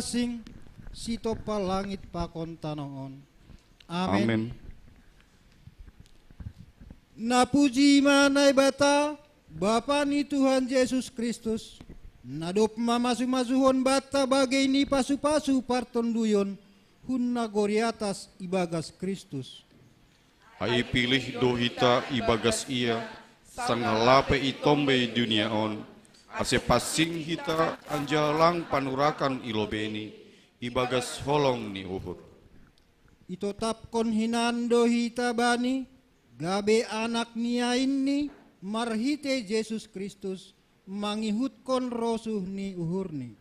gasing sito palangit pakon tanoon. Amen. Amen. Napuji manai bata Bapa ni Tuhan Yesus Kristus. Nadop mamasu-masuhon bata bagai ni pasu-pasu parton duyon hunna goriatas ibagas Kristus. Hai pilih dohita ibagas ia sang halape itombe dunia on. Ase pasing hita anjalang panurakan ilobeni ibagas holong ni uhur. Itotapkon hinando hita bani gabe anak nia ini marhite Yesus Kristus mangihutkon rosuh ni uhurni.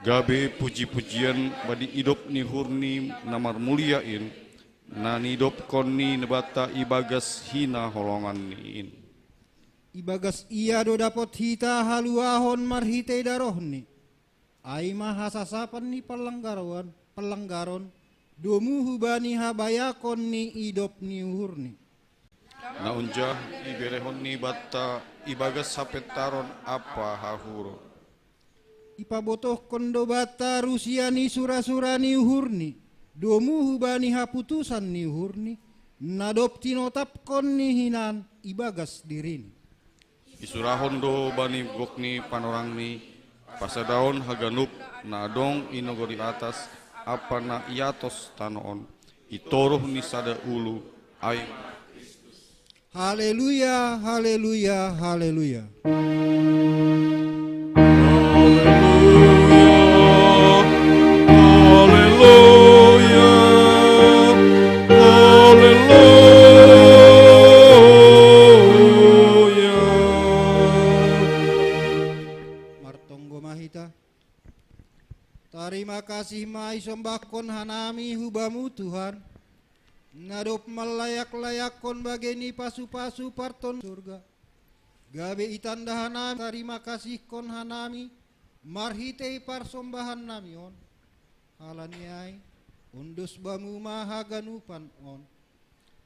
Gabe puji-pujian badi idop ni hurni namar muliain na nidop konni nebata ibagas hina holongan niin. Ibagas ia do dapot hita haluahon marhite darohni. Ai mahasasapan ni pelanggaron domu hubani habayakon ni idop ni uhurni. Na unjah iberehon ni bata ibagas sapetaron apa hahuro. Ipabotoh kondo bata Rusia ni sura-sura ni uhurni. Domu hubani haputusan ni uhurni. Nadop tinotap kon ni hinan ibagas dirini. Isurahon do bani gokni panorang ni pasadaon haganup na dong inogori atas apa na iatos tanoon itoroh ni sada ulu ay. Haleluya, haleluya, haleluya. Terima kasih mai sombakon hanami hubamu Tuhan. Nadop melayak-layakon bageni pasu-pasu parton surga. Gabe itanda hanami terima kasih kon hanami marhite parsombahan namion. Halaniai undus bamu mahaganupan on.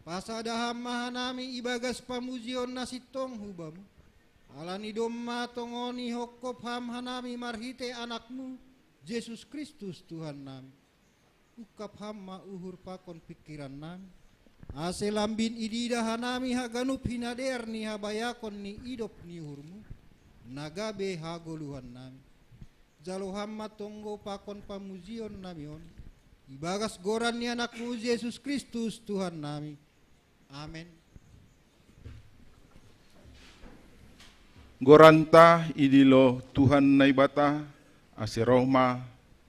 Pasadaham mahanami ibagas pamuzion nasitong hubamu. Alani domma tongoni hokop ham hanami marhite anakmu Yesus Kristus Tuhan nami. Ukap hamma uhur pakon pikiran nami. Ase lambin idida hanami haganup hinader ni habayakon ni idop ni uhurmu. Nagabe hagoluhan nami. Jalo hamma tonggo pakon pamuzion namion. Ibagas goran ni anakmu Yesus Kristus Tuhan nami. Amen. Goranta idilo Tuhan naibata asirohma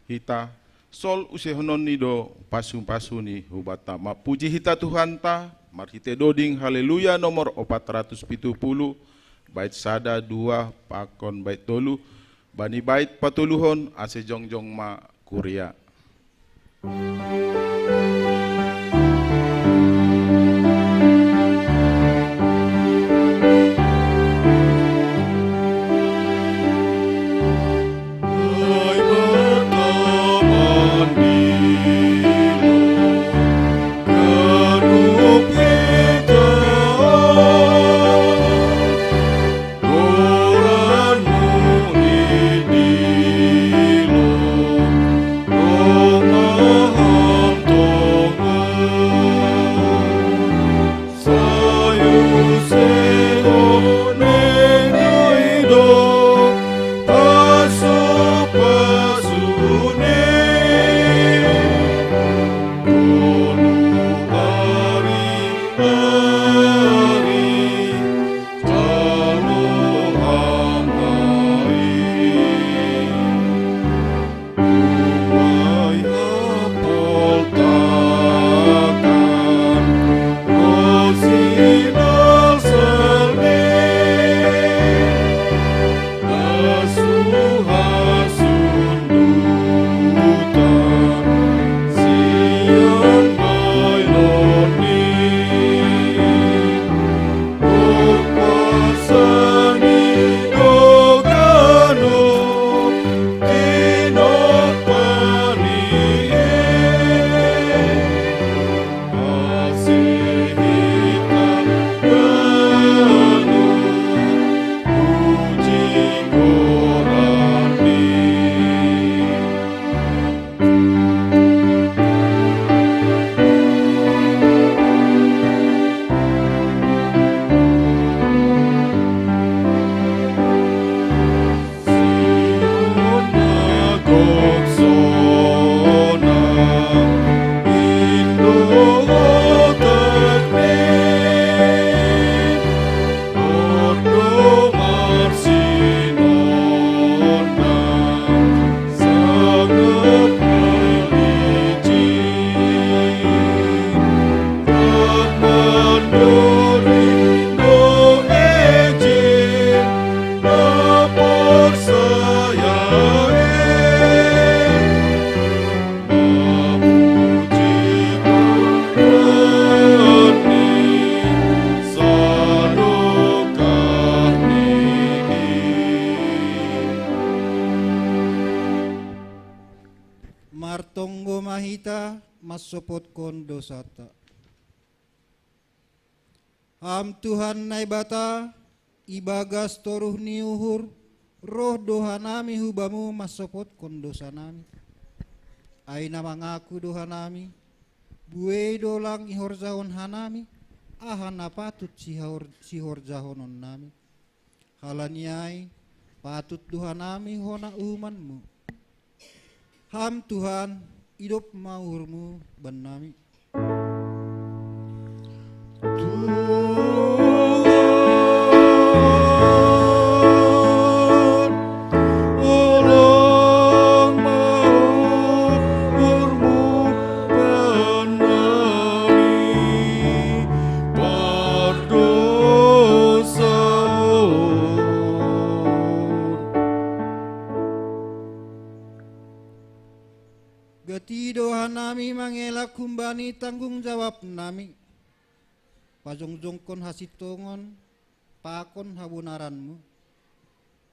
hita sol usehonon nido pasu-pasu ni hubata mapuji hita Tuhan ta marhite doding haleluya nomor 470 bait sada 2 pakon bait tolu bani bait patuluhon ase jongjong ma kuria. Oh nartonggo mahita masopot kon dosata. Ham Tuhan naibata ibagas toruh niuhur roh dohanami hubamu masopot kon dosa nami. Aina mangaku dohanami buwe dolang ihor zahon hanami ahana patut sihor zahonon nami. Halaniai patut dohanami hona umanmu. Ham Tuhan hidup maurmu benami. Gati doa nami mangelak kumbani tanggung jawab nami. Pajongjongkon hasitongon pakon habunaranmu.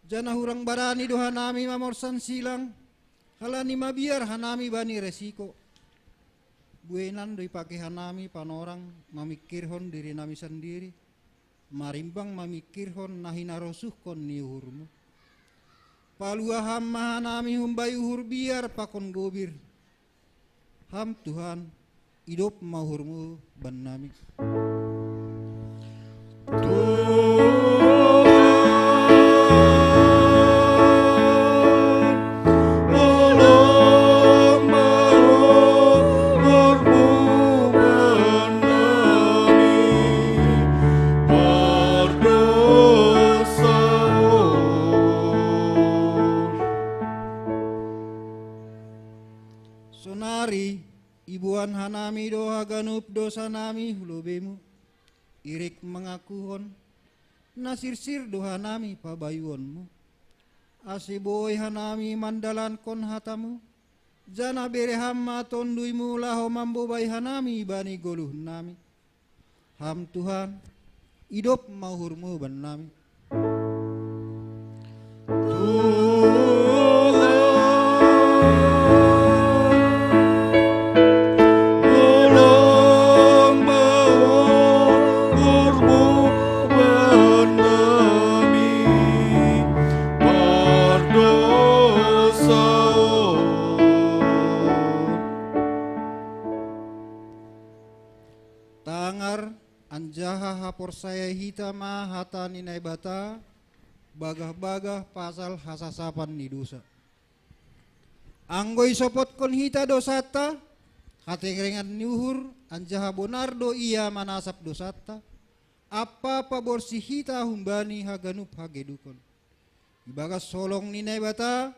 Jana hurang barani doa nami mamorsan silang. Halani mabiar hanami bani resiko. Buenan doi pake hanami panorang mamikirhon diri nami sendiri. Marimbang mamikirhon nahina rosuhkon niuhurmu. Paluaham mahanami humbai uhur biar pakon gobir. Ham Tuhan hidup mahurmu benami. Sonari ibuan hanami doa ganup dosa nami hulubemu. Irik mengakuhon nasirsir doa nami pabayuonmu. Asiboy hanami mandalan kon hatamu. Jana bere hamma tonduimu laho mambobay hanami bani goluh nami. Ham Tuhan hidup mahurmu benami. Tangar anjaha hapor saya hitama hata ninai bata bagah-bagah pasal hasasapan ni dosa. Anggoy sopot kon hita dosata hatengrengan nyuhur anjaha bonardo ia manasap dosata apa paborsi hita humbani haganup hagedukon. Ibagas solong ninai bata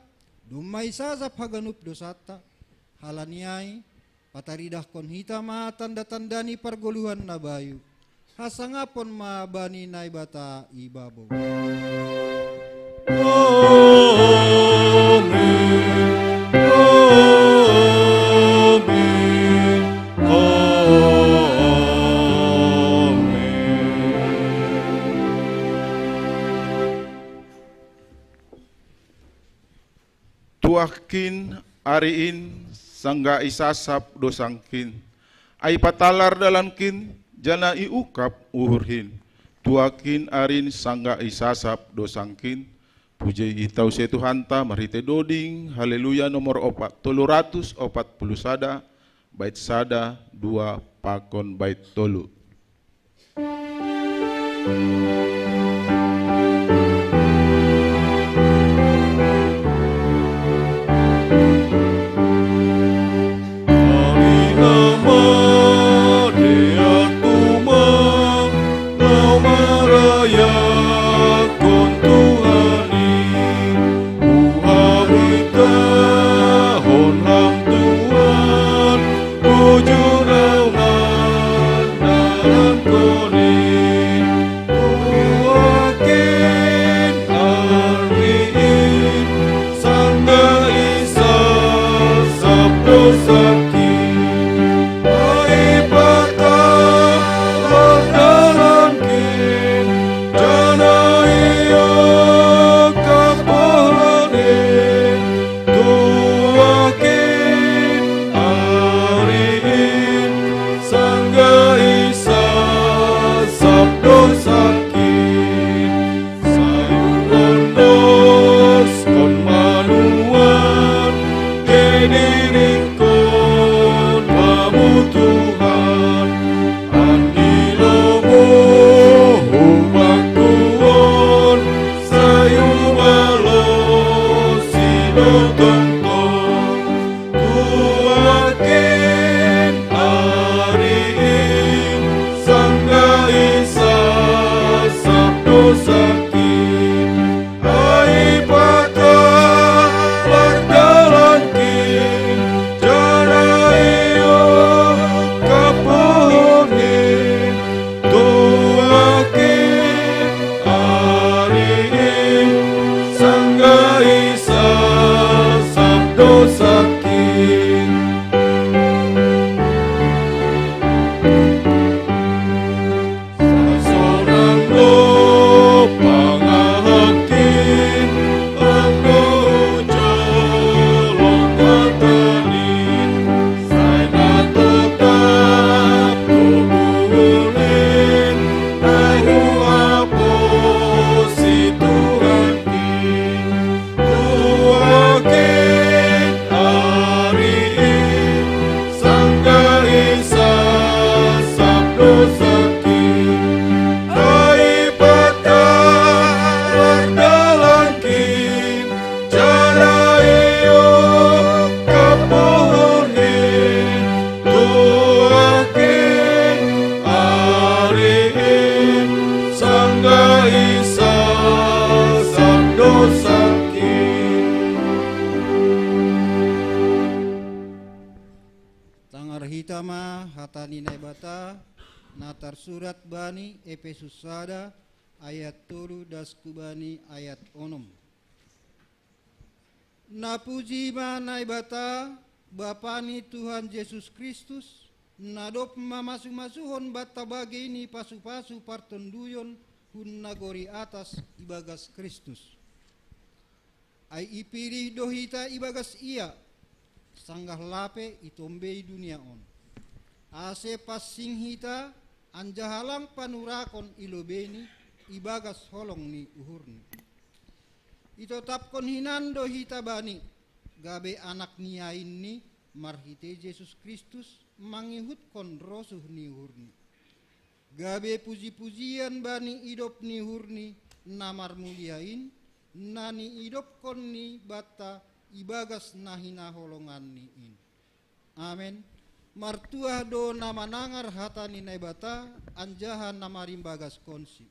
dumai sasap haganup dosata halaniai pataridah kon hita ma tanda-tandani pergoluhan nabayu. Hasangapon ma bani naibata ibabo. Tuahkin ariin sangga isasap dosangkin. Ai patalar dalankin jana iukap uhurhin. Tuakin arin sangga isasap dosangkin. Puji itau se Tuhanta marite doding. Haleluya nomor 340 sada. Bait sada 2 pakon bait tolu. Tuhan Marhitama hatani naibata natar surat bani Efesus sada ayat turu dasku bani ayat onom. Napuji naibata Bapani Tuhan Yesus Kristus nadop mamasu-masuhon bata bagini pasu-pasu partonduyon hun nagori atas ibagas Kristus. Ai ipiri dohita ibagas ia sanggah lape itombei dunia on. Ase passing hita anjahalang panurakon ilobeni ibagas holong ni uhurni. Ito tapkon hinando hita bani gabe anak niain ni marhite Yesus Kristus mangihut kon rosuh ni uhurni. Gabe puji-pujian bani idop ni uhurni namar muliain nani idop kon ni bata ibagas nahina holongan ni in. Amen. Martuah do nama nangar hatani naibata anjahan namarim bagas konsi.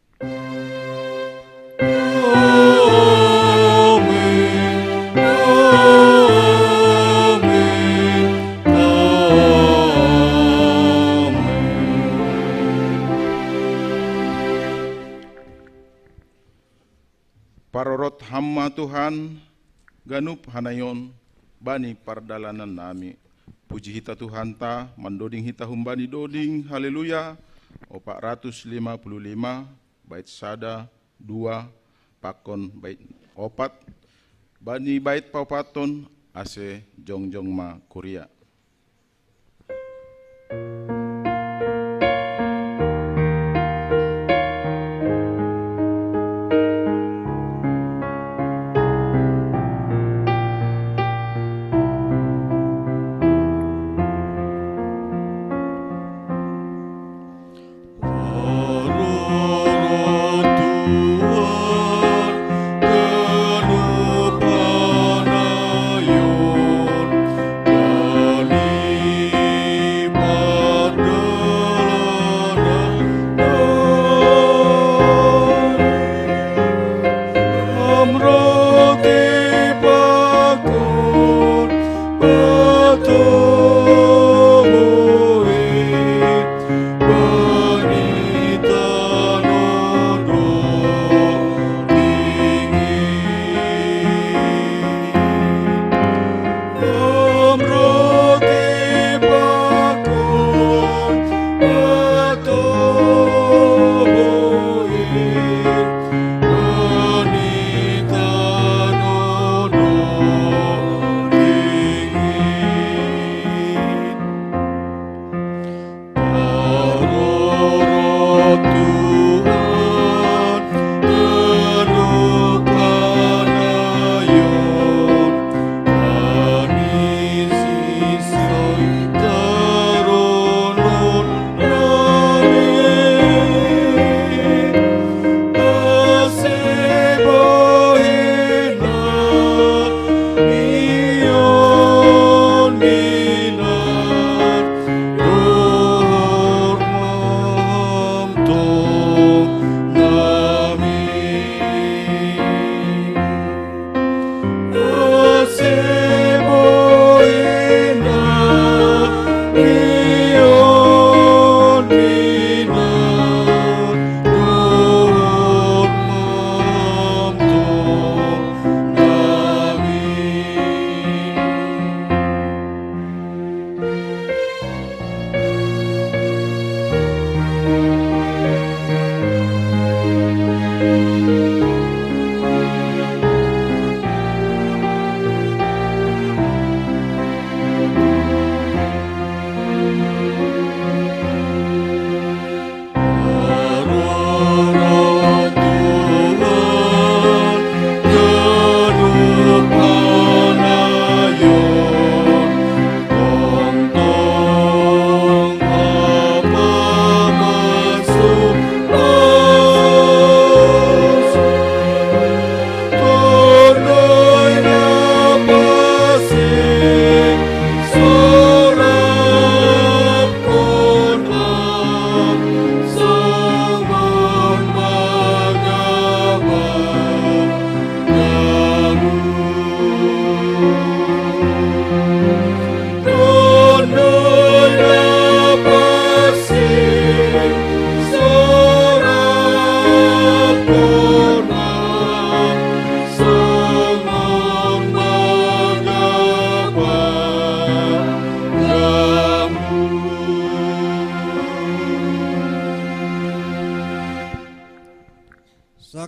Parorot hamma Tuhan, ganup hanayon, bani pardalanan nami. Puji hita Tuhan ta, mandoding hita humbani doding, haleluya. 455, bait sada, 2, pakon bait 4, bani bait paupaton, ase jongjong ma Korea.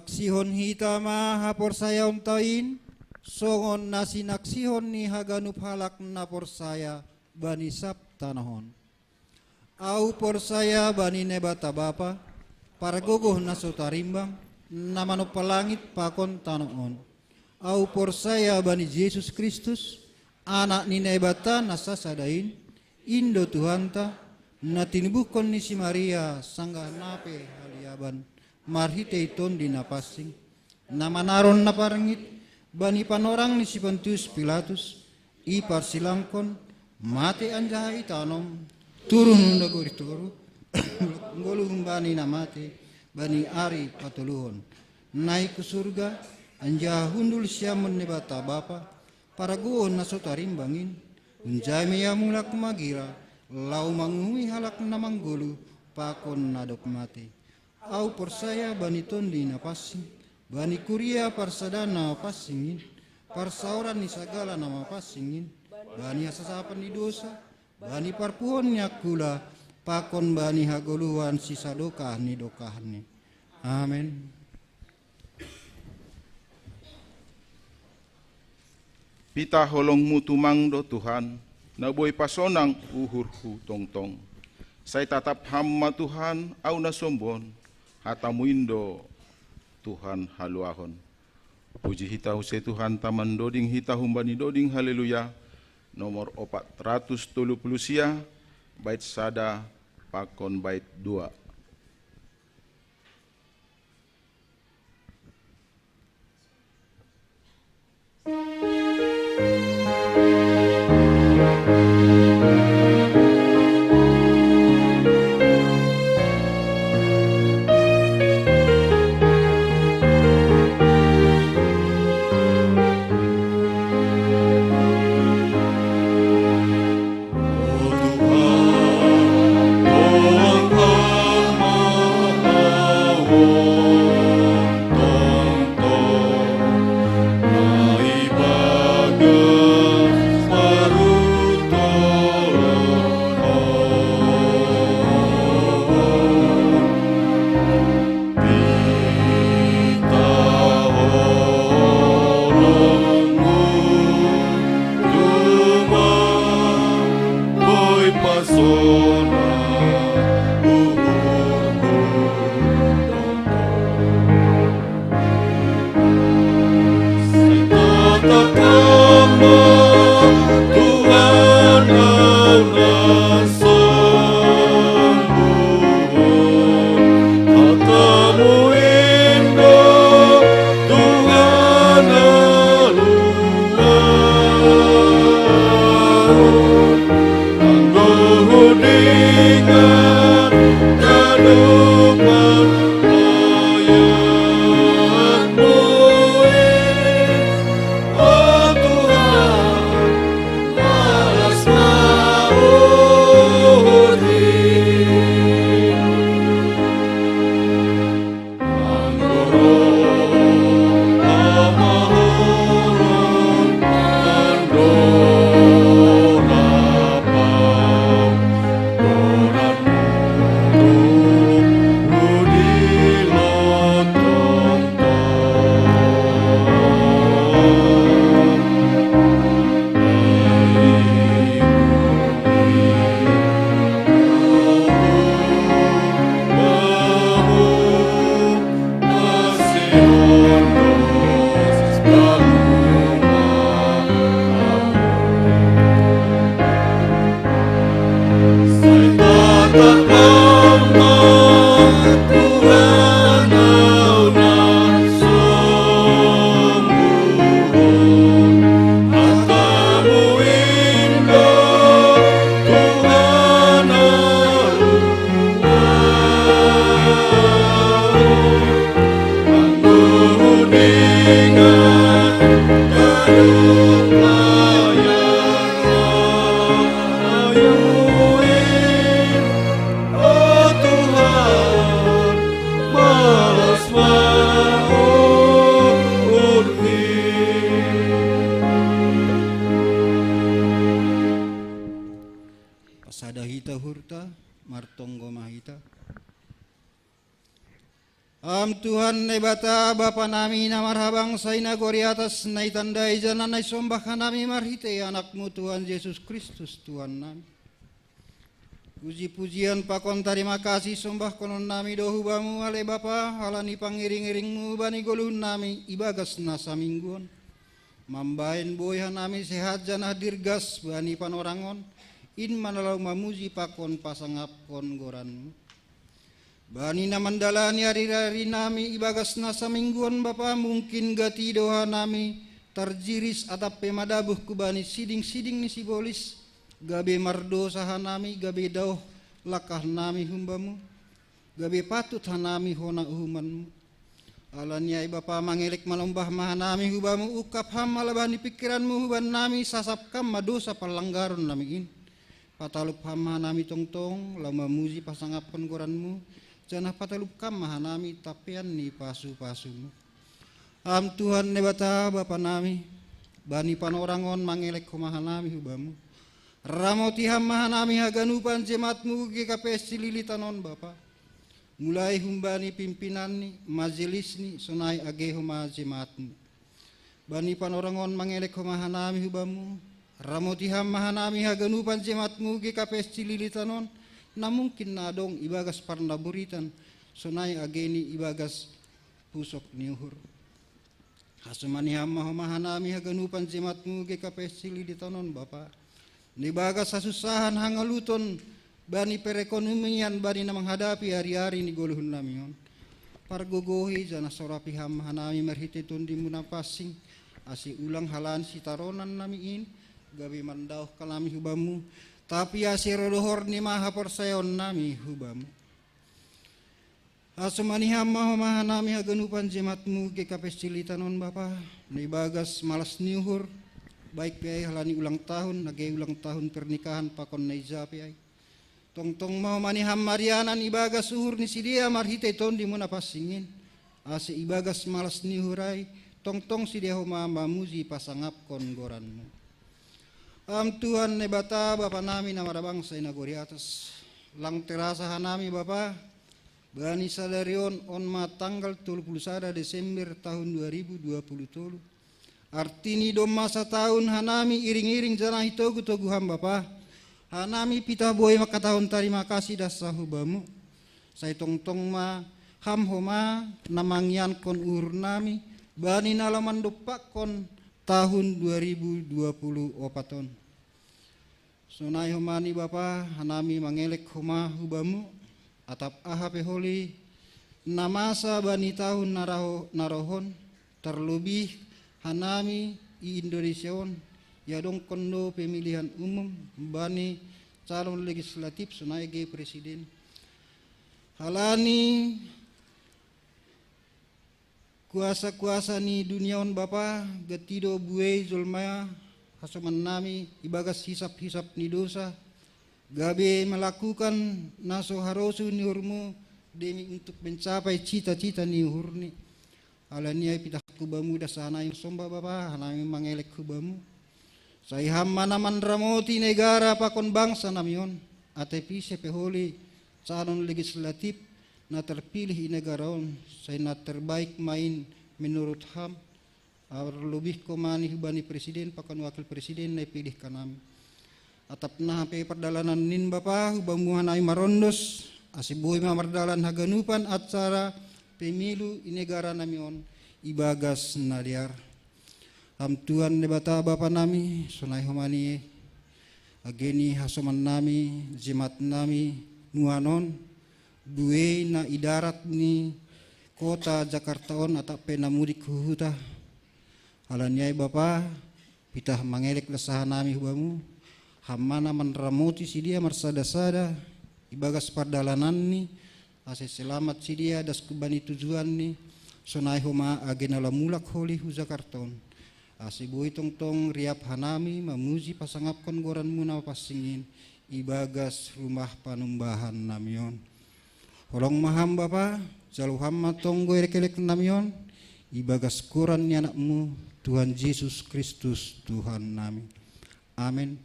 Naksihon hita mahapor saya untain, songon nasi naksihon ni haganup halak napor saya bani saptanahon. Au por saya bani nebata bapa, para gogoh na sotarimbang, namano palangit pakon tanoon. Au por saya bani Yesus Kristus, anak ni nebata nasasadain, Indo Tuhanta, na tinibukon ni si Maria sangga nape haliaban, marhite iton di napasing, namanaron na parangit, bani panorang ni si Pontius Pilatus, ipar silangkon, mati anjay tanom, turun na gorituru, ngolung bani na mati, bani ari patuluhon, naik ke surga, anja hundul siamun ni bata bapa, para guon na sotarimbangin, unjay maya mulak magira, lau mangui halak na manggulu, pakon na dok mati. Au por saya bani tondi na pasing, bani kuria parsadana pasingin, parsauran ni sagala nama pasingin, bani asasapan ni dosa, bani parpuhonnya kula, pakon bani hagoluhan sisa dokah ni dokahni. Amin. Pita holongmu tumangdo Tuhan, na boy pasonang uhurku tongtong. Saya tatap hamba Tuhan, au na sombon, hatamu indo Tuhan haluahon. Puji hita huse Tuhan taman doding hita humbani doding haleluya. Nomor 430 sia, bait sada, pakon bait 2. Tuhan nebata Bapa nami na marhabang sa inagori atas na itandai janan na isombah nami marhite anakmu Tuhan Yesus Kristus Tuhan nami. Puji-pujian pakon terima kasih sombah konon nami dohu bamu ale Bapa halani pangiring-iringmu bani golun nami ibagas nasa mingguan. Mambain boyhan nami sehat janah dirgas bani panorangon in manalau mamuji pakon pasangap kon goranmu. Bani na mandalani hari-hari nami ibagas nasa mingguan Bapa mungkin gati doha nami terjiris atap pemadabuh ku bani siding-siding ni sibolis gabe mardo saha nami gabe dauh lakah nami humbamu gabe patut hanami hona uhumanmu alaniai Bapa mangelik malombah maha nami hubamu ukap ham malabani pikiranmu huban nami sasap kam madosa palanggaron nami in patalup ham nami tong-tong lama muji pasangap penggoranmu janah patalup kam maha nami tapian ni pasu-pasumu. Tuhan nebata Bapa nami bani panorangon mangelek maha nami hubamu. Ramoti ham maha nami haganupan jemaatmu GKP sililitanon Bapa. Mulai humbani pimpinan ni majelis ni sonai age huma jemaatmu. Bani panorangon mangelek maha nami hubamu. Ramoti ham maha nami haganupan jemaatmu GKP sililitanon. Na mungkin na dong ibagas parna buritan sonai ageni ibagas pusok niuhur hasumani hamma mahanami haganupan jemaatmu GKP sili di tanon Bapa nibagas sasusahan hangaluton bani perekonomian bani na menghadapi hari-hari ni goluhun namion pargogohi jana sorapi hamma hanami merhite tundi munapasing asi ulang halan si taronan namiin gabi mandauh kalami hubamu tapi asirodohor ni maha persayon nami hubamu. Asumani hamma maha nami haganupan jemaatmu GKP silitanon Bapa. Ni bagas malas niuhur baik piai halani ulang tahun nage ulang tahun pernikahan pakon naiza piai. Tong-tong mau mani hammarianan ibagas uhur ni sidia marhite ton di muna pasingin. Asi ibagas malas niuhurai tong-tong sidia homa mamuji pasangap kon goranmu. Tuhan nebata Bapa nami na marabang sa inagori atas lang terasa hanami Bapa bani sadarion on tanggal 31 Desember tahun 2020 artini dom masa tahun hanami iring-iring janah togu ham Bapa hanami pita boy maka tahun terima kasih dasah hubamu saya tong-tong ma ham homa namangyan kon ur nami bani nalaman dopak kon tahun 2020 opaton. Sunai humani Bapa hanami mangelek huma hubamu atap ahape holi namasa bani tahun narohon terlebih hanami i Indonesiaon yadong kondo pemilihan umum bani calon legislatif sunai ge presiden halani kuasa-kuasa ni duniaon Bapa getido buai zulmaya hasuman nami ibagas hisap-hisap ni dosa gabe melakukan naso harosu ni hurmu demi untuk mencapai cita-cita ni hurni alaniai pidah kubamu dasana yang somba Bapa hanami mangelek kubamu saya hamma naman ramoti negara pakon bangsa namion atepi sepeholi calon legislatif na terpilih i negaraon saya na terbaik main menurut ham lebih komani hubani presiden pakan wakil presiden na pilih kanam atap na hape perdalanan nin Bapa hubamuhan ay marondos asiboy mamardalan haganupan acara pemilu i negara namion ibagas naliar Tuhan nebata Bapa nami sunai humani ageni hasuman nami jimat nami nuanon buai na idarat ni kota Jakartaon atap penamudik huhuta alanyai Bapa pitah mangelek lesahan nami hubamu hamana manramoti si dia marsada-sada ibagas pardalanan ni ase selamat si dia das kubani tujuan ni sonai homa agena lamulak holi hu Jakartaon ase boi tong-tong riap hanami mamuji pasangap kon goran muna pasingin ibagas rumah panumbahan namion Holong maham Bapa, jalu hamma tonggo erekelek namion, ibagas Quran ni anakmu, Tuhan Yesus Kristus Tuhan nami. Amin.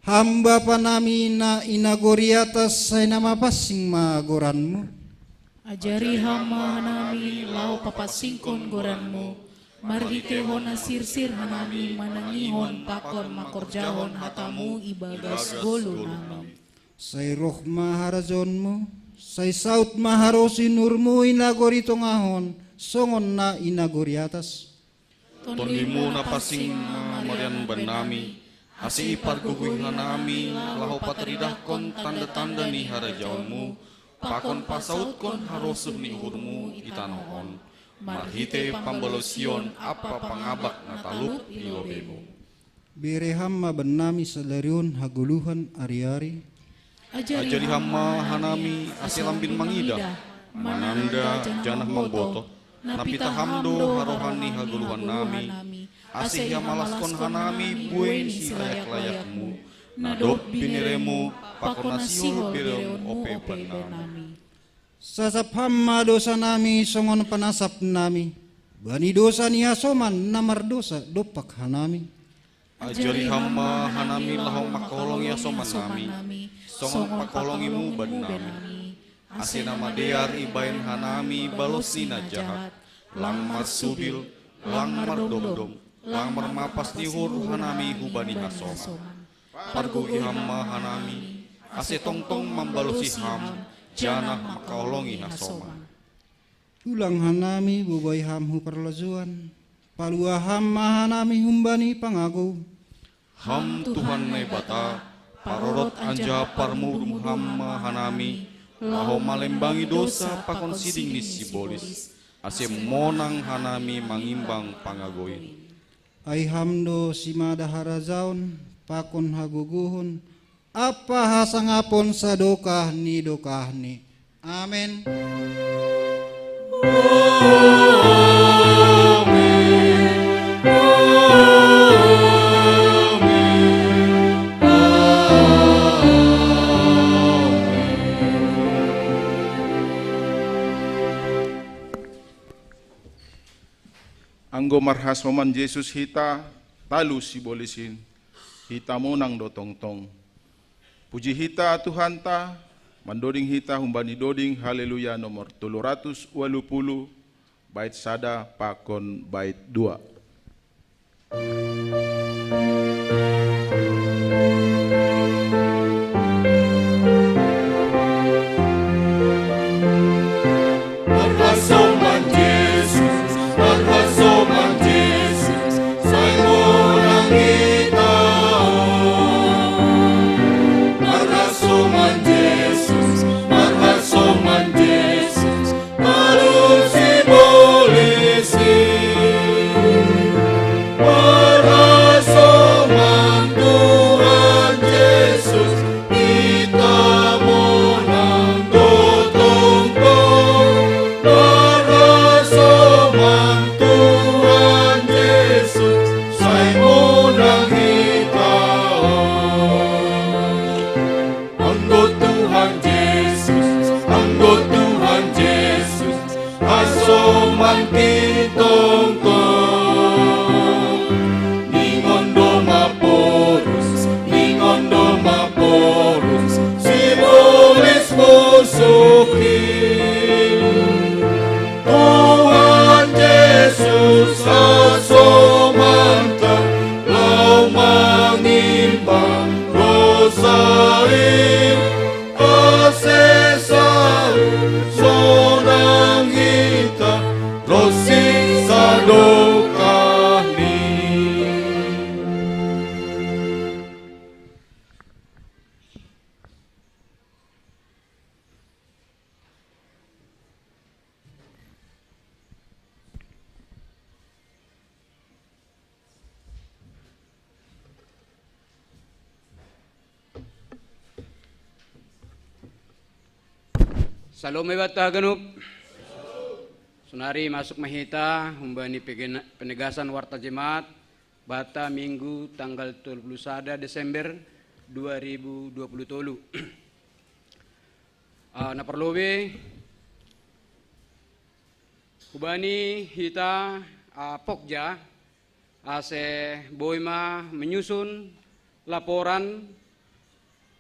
Hamba panami na inagori atas saya nama pasing magoranmu. Ajari hama hanami lau papasingkon goranmu, marhite hona sirsir hanami manangihon pakon makorjahon hatamu ibagas golu nami. Say roh maharazonmu, say saut maharosi nurmu inagori tongahon, songon na inagori atas. Tondimu na pasing marian benami, asi ipar gugui hanami, lahu pateridah kon tanda-tanda ni harajaunmu, pakon pasaut kon harosuh ni uhurmu itanohon, marhite pambalosion apa pangabak natalup ilobemu. Bere hama benami sadarion haguluhan ari-ari. Ajari hama hanami asilambin mangida, mananda janah mamboto, napita hamdo harohani haguluhan nami, asih yamalaskon hanami buen si layak-layakmu, nadop biniremu pakon nasihur birem ope benami. Sasap hama dosa nami songon panasap nami, bani dosa ni hasoman namar dosa dopak hanami. Ajari hama hanami lahong makolong ya soman nami, songon pakolongimu benami. Asina madear ibain hanami balosina jahat, lang marsubil, lang mardomdom, lang marmapas nihur hanami hubani hasoman. Pargu ihama hanami, ase tongtong membalosi ham, janah makolongi hasoman. Ulang hanami bubai hamhu perlazuan, palua hama hanami humbani pangagu. Ham Tuhan nebata, parorot anja parmurum hama hanami, laho malembangi dosa pakon siding ni sibolis, ase monang hanami mangimbang pangagoin. Ai hamdo simada harazaun, pakon haguguhun, apa hasangapon sadokah ni dokah ni. Amin. Anggo marhas moman Yesus hita talu sibolisin hita monang do tongtong. Puji hita Tuhan ta mandoding hita humbani doding haleluya nomor 380 bait sada pakon bait 2. Salome bata ganup. Sunari masuk mahita humbani penegasan warta jemaat bata Minggu tanggal 21 Desember 2020. Na perlobe hubani hita pokja ase boima menyusun laporan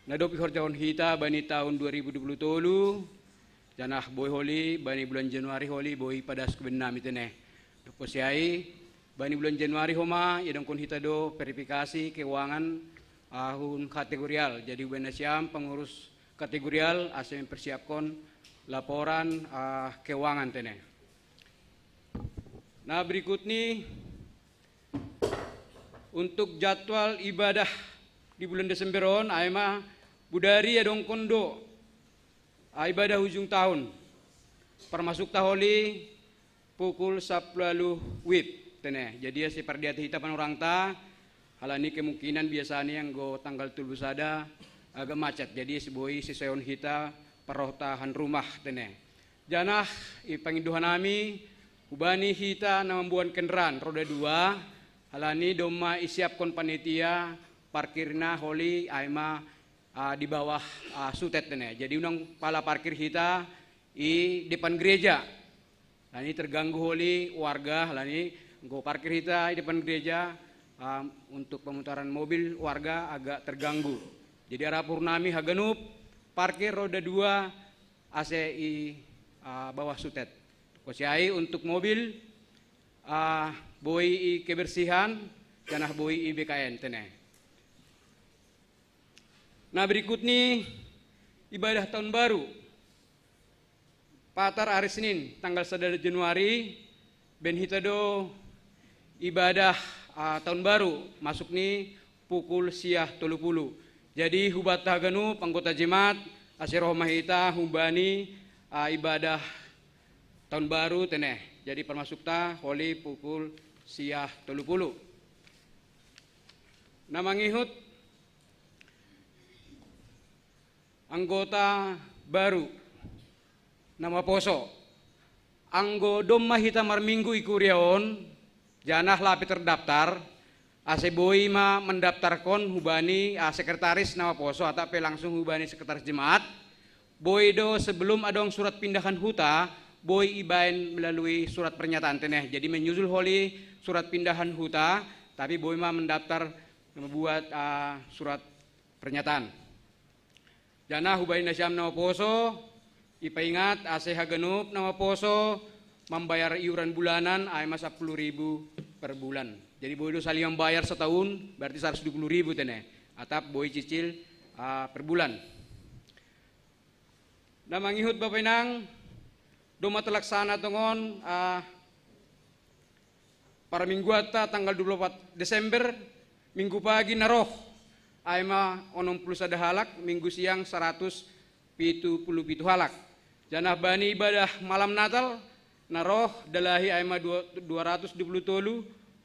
nadopi horjaon hita bani tahun 2020 Janah boy holi bani bulan Januari holi boy padas kebenam itu neh. Posiai bani bulan Januari homa yadong kon hita do verifikasi keuangan ahun kategorial. Jadi bulan Siam pengurus kategorial asal mempersiapkan laporan keuangan teneh. Nah berikut nih untuk jadwal ibadah di bulan Desember on aema budari adong kondo ibadah ujung tahun permasuk taholi pukul 10 wib teneh. Jadi si perdiati hitapan orang ta halani kemungkinan biasanya yang go tanggal 7 sada agak macet. Jadi si boy si seon hita paroh tahan rumah teneh. Janah ipanginduhan nami ubani hita na membuat kendaraan roda 2 halani doma isiapkon panitia parkirna holi aima di bawah sutet teneh. Jadi unang pala parkir hita i depan gereja. Halani terganggu holi warga halani go parkir hita di depan gereja untuk pemutaran mobil warga agak terganggu. Jadi arah purnami haganup parkir roda 2 AC i bawah sutet. Kosiai untuk mobil boy i kebersihan janah boy i BKN teneh. Nah berikut nih ibadah tahun baru. Patar hari Senin tanggal 1 Januari ben hitado ibadah tahun baru masuk nih pukul siah 30. Jadi hubat taganu anggota jemaat asir hita hubani ibadah tahun baru teneh. Jadi permasuk ta holi pukul siah 30. Nama ngihut anggota baru nama poso anggo domma hita marminggu ikuriaon janah lapi terdaftar ase boy ma mendaftarkon hubani sekretaris nama poso atau langsung hubani sekretaris jemaat boy do sebelum adong surat pindahan huta boy ibain melalui surat pernyataan teneh. Jadi menyusul holi surat pindahan huta tapi boy ma mendaftar membuat surat pernyataan. Jana hubain nasyam nama poso ipaingat ase haganup nama poso membayar iuran bulanan ay mas 10.000 per bulan. Jadi boy do sali yang bayar setahun berarti 120.000 teneh. Atap boy cicil per bulan. Nah mangihut bapak inang doma terlaksana tongon para minggu ata tanggal 24 Desember minggu pagi naroh aima 60 halak minggu siang 177 halak. Janah bani ibadah malam Natal naroh dalahi aima 220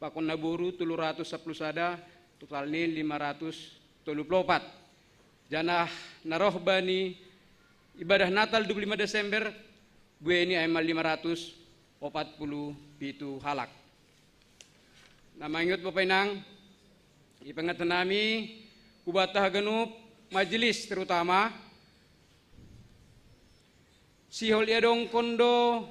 pakon naburu 310 sada total ni 534. Janah naroh bani ibadah Natal 25 Desember gue ini aima 547 halak. Nama ingat bapak inang ipangatan nami kubatah ganup majelis terutama si holiadong kondo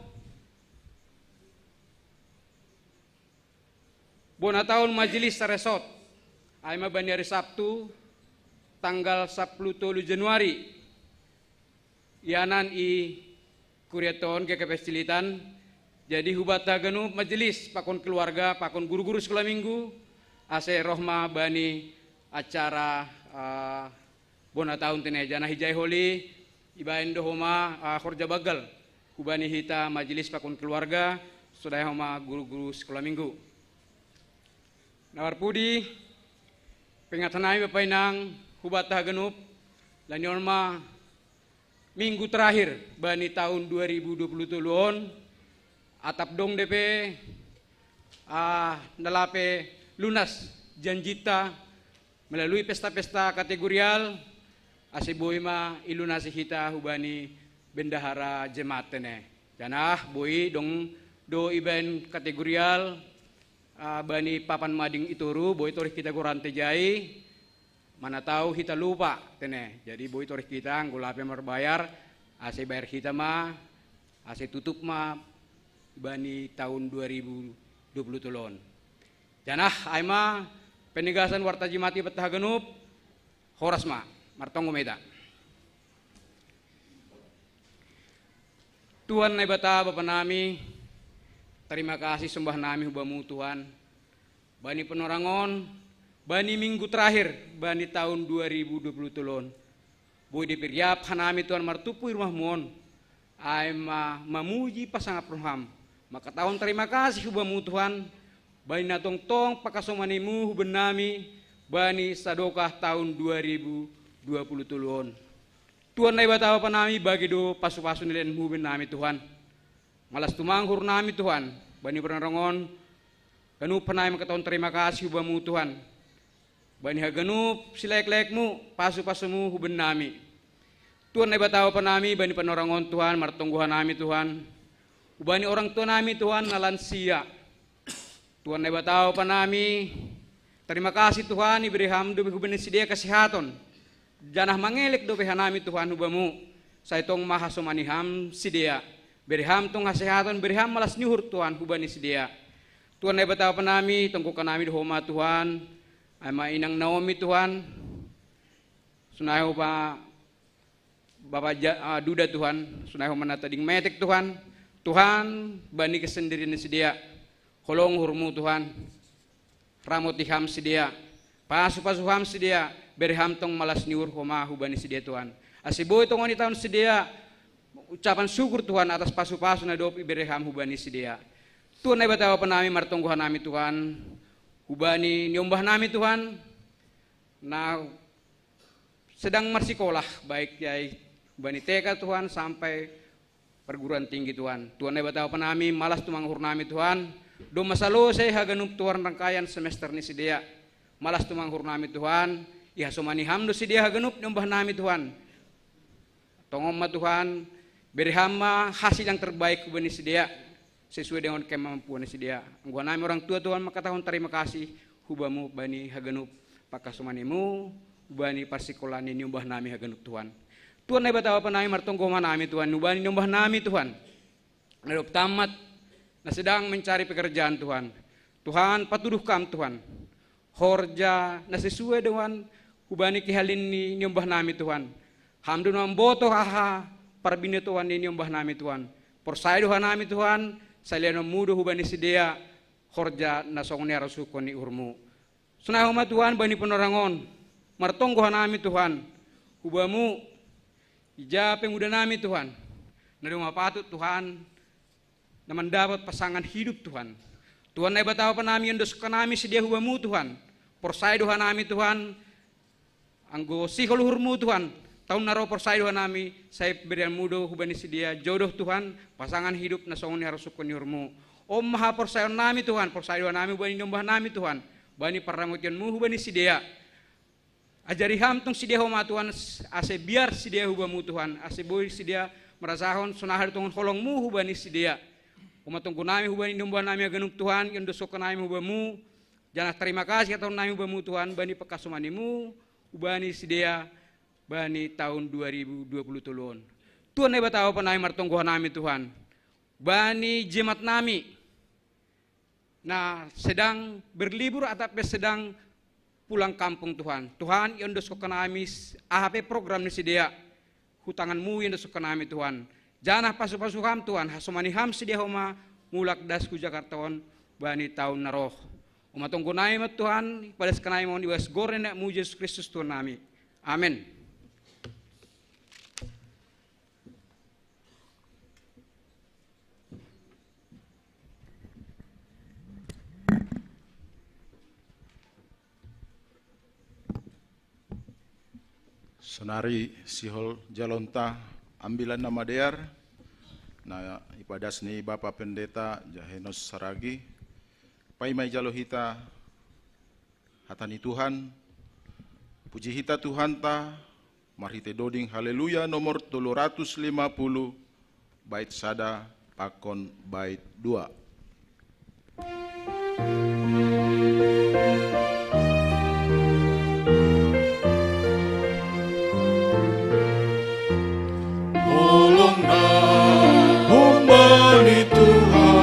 bona tahun majelis resort aima bani hari Sabtu tanggal 10 Januari yanan i kuriaton ke kepestilitan. Jadi hubat taganu majelis pakon keluarga pakon guru-guru sekolah minggu ase rohma bani acara bona tahun teneh janah hijai holi ibain dohoma khorja bagal kubani hita majelis pakon keluarga sudah homa guru-guru sekolah minggu. Nawar pudi pengatanai bapak inang hubat taganup laniorma minggu terakhir bani tahun 2020 on atap dong DP nalape lunas janjita melalui pesta-pesta kategorial ase boy ma ilunasi hita hubani bendahara jemaat teneh. Janah boy dong do iben kategorial bani papan mading ituru boy torih kita gorante jai mana tahu kita lupa teneh. Jadi boy torih kita ngulape merbayar ase bayar kita mah ase tutup mah bani tahun 2020 tulon. Janah aima penegasan warta jimati petah genup horas ma martong meda. Tuhan na bata Bapa nami, terima kasih sembah nami hubamu Tuhan. Bani penorangon, bani minggu terakhir, bani tahun 2020 tulon. Boy dipiriap hanami Tuhan martupu rumah mon. Ay mamuji pasangap roham. Maka tahun terima kasih hubamu Tuhan. Bani natong tong pakasomanimu huben nami, bani sadokah tahun 2020 tulon. Tuhan na bata Bapa nami bagi do pasu-pasu nilen huben nami Tuhan. Malas tumanghur nami Tuhan. Bani penorangon, ganup panay makataon terima kasih hubamu Tuhan. Bani haganup silayak-layakmu, pasu-pasumu huben nami. Tuhan na batawa pa nami, bani panorangon Tuhan, martungguhan nami Tuhan. Ubani orang tua nami Tuhan, nalansia. Tuhan na batawa pa nami, terima kasih Tuhan, iberi hamdu huben sidia kesehatan. Janah mangelik do nami Tuhan hubamu. Sa itong mahasomaniham sidia. Beriham tong kesehatan, beriham malas nyuhur Tuhan hubani sidia. Tuhan na batawa pa nami, tungkukan nami dohoma Tuhan. Ay mainang Naomi Tuhan. Sunayo pa Bapak Duda Tuhan. Sunayo manatading metek Tuhan. Tuhan bani kesendirian sidia. Kolong hurmu Tuhan. Ramotiham sidia. Pasu-pasuham sidia. Beriham tong malas niur homa hubani sidia Tuhan. Asiboy tong oni tahun sidia. Ucapan syukur Tuhan atas pasu-pasu na dopi beriham hubani sidia. Tuhan na batawa pa nami martungguhan nami Tuhan. Hubani nyombah nami Tuhan. Na sedang marsikolah baik yai hubani TK Tuhan sampai perguruan tinggi Tuhan. Tuhan na batawa pa nami malas tumanghur nami Tuhan. Do masalo say haganup Tuhan rangkaian semester ni sidia. Malas tumanghur nami Tuhan. Ihasomani hamdo sidia haganup nyombah nami Tuhan. Tongomma Tuhan, berihama hasil yang terbaik hubani sidia sesuai dengan kemampuan sidia. Angguan nami orang tua Tuhan maka tahun terima kasih hubamu bani haganup pakasomanimu hubani parsikolani nyumbah nami haganup Tuhan. Tuhan na batawa pa nami martungguhan nami Tuhan, hubani nyumbah nami Tuhan. Nadop tamat na sedang mencari pekerjaan Tuhan. Tuhan patuduh kam Tuhan. Horja na sesuai dengan hubani kihalin ni nyumbah nami Tuhan. Hamdun mamboto haha parbini Tuhan ni nyumbah nami Tuhan. Porsai doha nami Tuhan, saliano mudo hubani sidia horja na songni arasukon ni urmu. Sunai homa Tuhan bani penorangon, martonggohan nami Tuhan. Hubamu ijapeng udah nami Tuhan. Nari patut Tuhan na mendapat pasangan hidup Tuhan. Tuhan na batawa pa nami yung dosukan nami sidia hubamu Tuhan. Porsai doha nami Tuhan. Anggo siholurmu Tuhan. Tahun naro porsai doha nami. Saya berian mudo hubani sidia jodoh Tuhan. Pasangan hidup na songni harusukon yurmu. Om maha porsai nami Tuhan. Porsai doha nami hubani nyombah nami Tuhan. Bani paramotianmu hubani sidia. Ajari hamtung sidia homa Tuhan. Ase biar sidia hubamu Tuhan. Ase boy sidia merasahon sunahar tungon holongmu hubani sidia. Umatungku nami hubani nyombah nami aganung Tuhan. Yang dosukan nami hubamu. Jangan terima kasih atau nami hubamu Tuhan. Bani pakasumanimu. Hubani sidia. Bani tahun 2020 tulun. Tuhan na batawa pa nami martungguhan nami Tuhan. Bani jemaat nami na sedang berlibur atau sedang pulang kampung Tuhan. Tuhan yang dosukan nami AHP program ni sidia. Hutanganmu yang dosukan nami Tuhan. Janah pasu-pasuham Tuhan. Hasomaniham sidia homa mulak das ku Jakartaon bani tahun naroh. Umatunggu nami mat Tuhan. Pada sekanai mohon diwas goreng mu Yesus Kristus Tuhan nami. Amin. Senari sihol jalonta ambilan nama dear na ipadas ni Bapak Pendeta Jahenos Saragi paimai jalohita hatani Tuhan puji hita Tuhan ta marhite doding haleluya nomor 350 bait sada pakon bait 2. Tuhan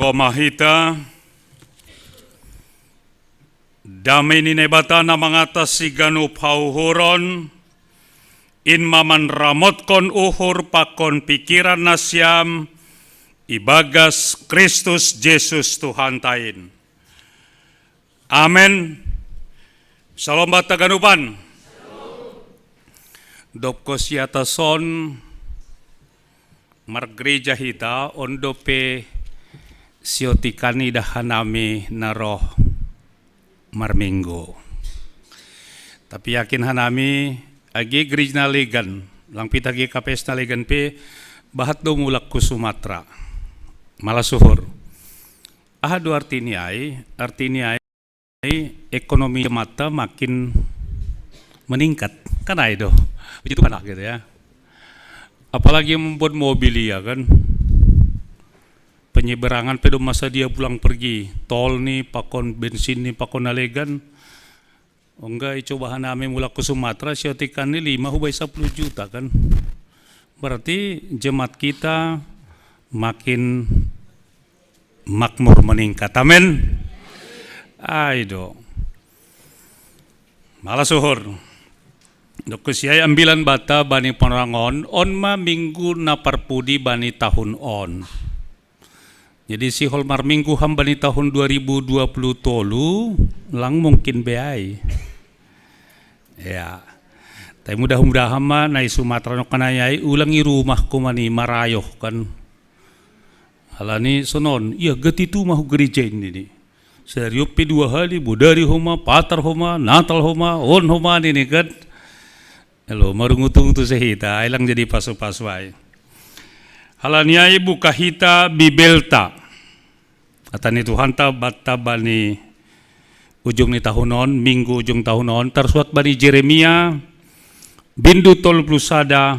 Tomahita, damay ni nebata na mga tasigano pauhuron, in maman ramot kon uhur pakon pikiran na siyam, ibagas Kristus Jesus Tuhan tain. Amen. Salam bataganupan. Dopko siyata son margereja hita ondope siotikani dahanami na roh marminggo. Tapi yakin hanami agi gereja legan lang pitagi kapes na legan pe bahat do mulak ku Sumatera malah suhur. Ahadu artinya ay ekonomi mata makin meningkat kan itu begitu kan gitu ya. Apalagi membuat mobil ya kan, penyeberangan pedom masa dia pulang pergi tol nih pakon bensin nih pakon alegan. Oh enggak, coba hanami mulak ke Sumatera siotikan nih 5 hubay 10 juta kan. Berarti jemaat kita makin makmur meningkat. Amin. Aido. Malah suhur. Dok siya ambilan bata bani penerangon on ma minggu na parpudi bani tahun on. Jadi si holmar minggu ham bani tahun 2020 tolu lang mungkin beai. Ya. Tapi mudah-mudahan ma nai Sumatera no kanayai ulangi rumah ko mani marayoh kan. Halani sonon, iya getitu mah gereja ini nih. Seriupi 2 hari, budari homa, patar homa, natal homa, on homa ini kan. Halo, marungutung tu sehita, ilang jadi pasu-paswai. Halaniai buka hita bibelta. Atani Tuhan ta batta bani ujung ni tahunon, minggu ujung tahunon, tersuat bani Jeremia, bindu tol plusada,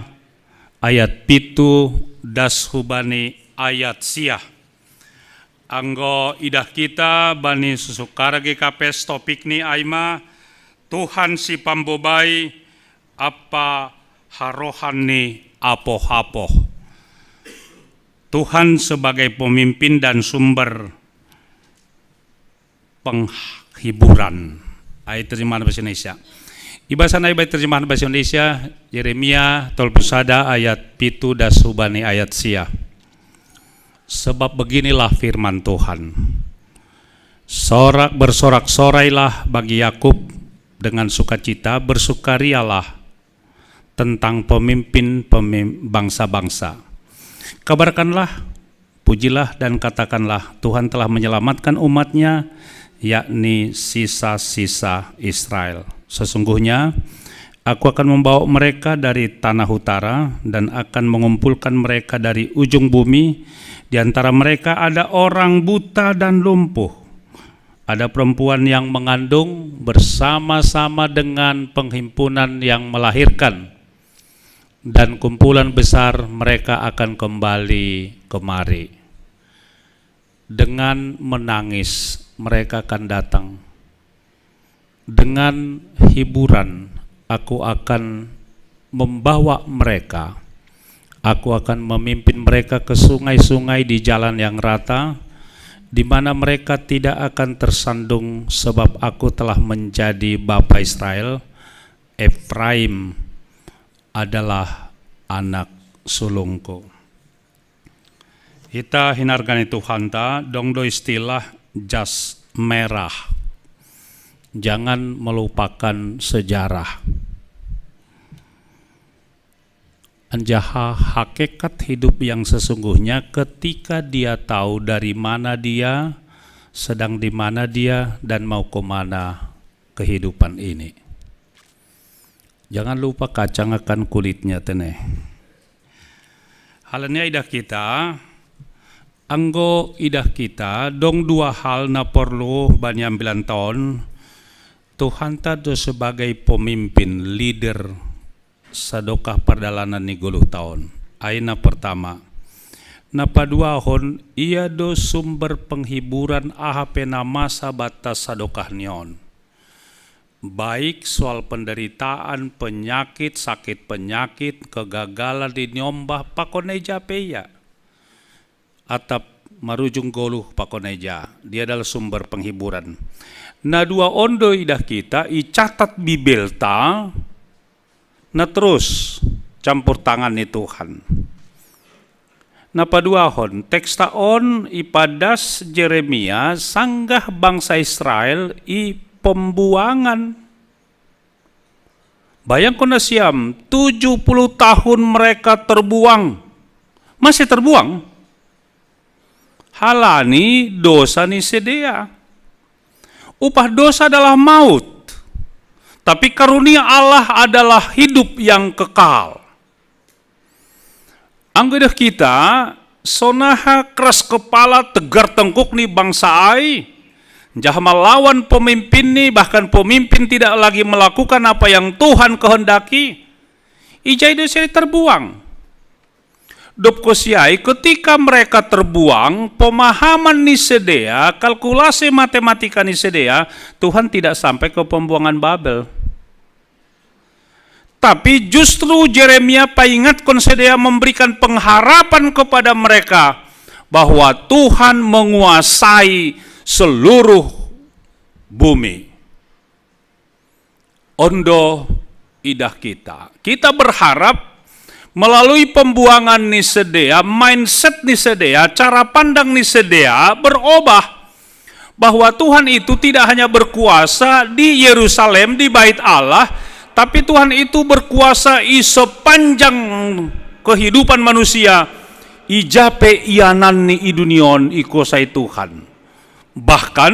ayat pitu, das hubani ayat siah. Anggo idah kita bani susukara GKPS topik ni aima Tuhan si pambobai apa harohan ni apoh-apoh. Tuhan sebagai pemimpin dan sumber penghiburan. Ayat terjemahan bahasa Indonesia. Ibasan ayat terjemahan bahasa Indonesia Yeremia tol pusada ayat pitu dasubani ayat sia. Sebab beginilah firman Tuhan. Bersorak-sorailah bagi Yakub dengan sukacita, bersukarialah tentang pemimpin bangsa-bangsa. Kabarkanlah, pujilah dan katakanlah Tuhan telah menyelamatkan umatnya, yakni sisa-sisa Israel. Sesungguhnya aku akan membawa mereka dari tanah utara dan akan mengumpulkan mereka dari ujung bumi. Di antara mereka ada orang buta dan lumpuh, ada perempuan yang mengandung bersama-sama dengan penghimpunan yang melahirkan, dan kumpulan besar mereka akan kembali kemari. Dengan menangis mereka akan datang, dengan hiburan aku akan membawa mereka. Aku akan memimpin mereka ke sungai-sungai di jalan yang rata, di mana mereka tidak akan tersandung, sebab aku telah menjadi bapa Israel. Efraim adalah anak sulungku. Kita hinarkan Tuhan ta, dongdo istilah jas merah. Jangan melupakan sejarah. Anjaha hakikat hidup yang sesungguhnya ketika dia tahu dari mana dia, sedang di mana dia, dan mau kemana kehidupan ini. Jangan lupa kacang akan kulitnya teneh. Halnya idah kita, anggo idah kita, dong 2 hal na perlu banyak ambilan tahun. Tuhan tado sebagai pemimpin, leader, sadokah perdalanan ni 10 tahun. Aina pertama, napa 2 hon ia do sumber penghiburan ahapena masa batas sadokah nion. Baik soal penderitaan, penyakit, sakit penyakit, kegagalan di nyombah pakone japeya. Atap marujung goluh pakoneja. Dia adalah sumber penghiburan. Nah dua ondo idah kita icatat bibelta, nah terus campur tangan ni Tuhan. Nah paduahon teksta on ipadas Jeremia sanggah bangsa Israel i pembuangan. Bayangkan siam 70 tahun mereka terbuang. Masih terbuang. Halani dosa ni sedia. Upah dosa adalah maut. Tapi karunia Allah adalah hidup yang kekal. Anggadah kita sonaha keras kepala tegar tengkuk nih bangsa ai. Jah melawan pemimpin nih, bahkan pemimpin tidak lagi melakukan apa yang Tuhan kehendaki. Ijai dosa terbuang. Dop kosiai ketika mereka terbuang, pemahaman nih sedia, kalkulasi matematika nih sedia, Tuhan tidak sampai ke pembuangan Babel. Tapi justru Jeremia paingatkan sedia memberikan pengharapan kepada mereka bahwa Tuhan menguasai seluruh bumi. Ondo idah kita. Kita berharap melalui pembuangan nih sedia, mindset nih sedia, cara pandang nih sedia berubah. Bahwa Tuhan itu tidak hanya berkuasa di Yerusalem, di bait Allah, tapi Tuhan itu berkuasa i sepanjang kehidupan manusia. Ijape ianan ni idunion ikosai Tuhan. Bahkan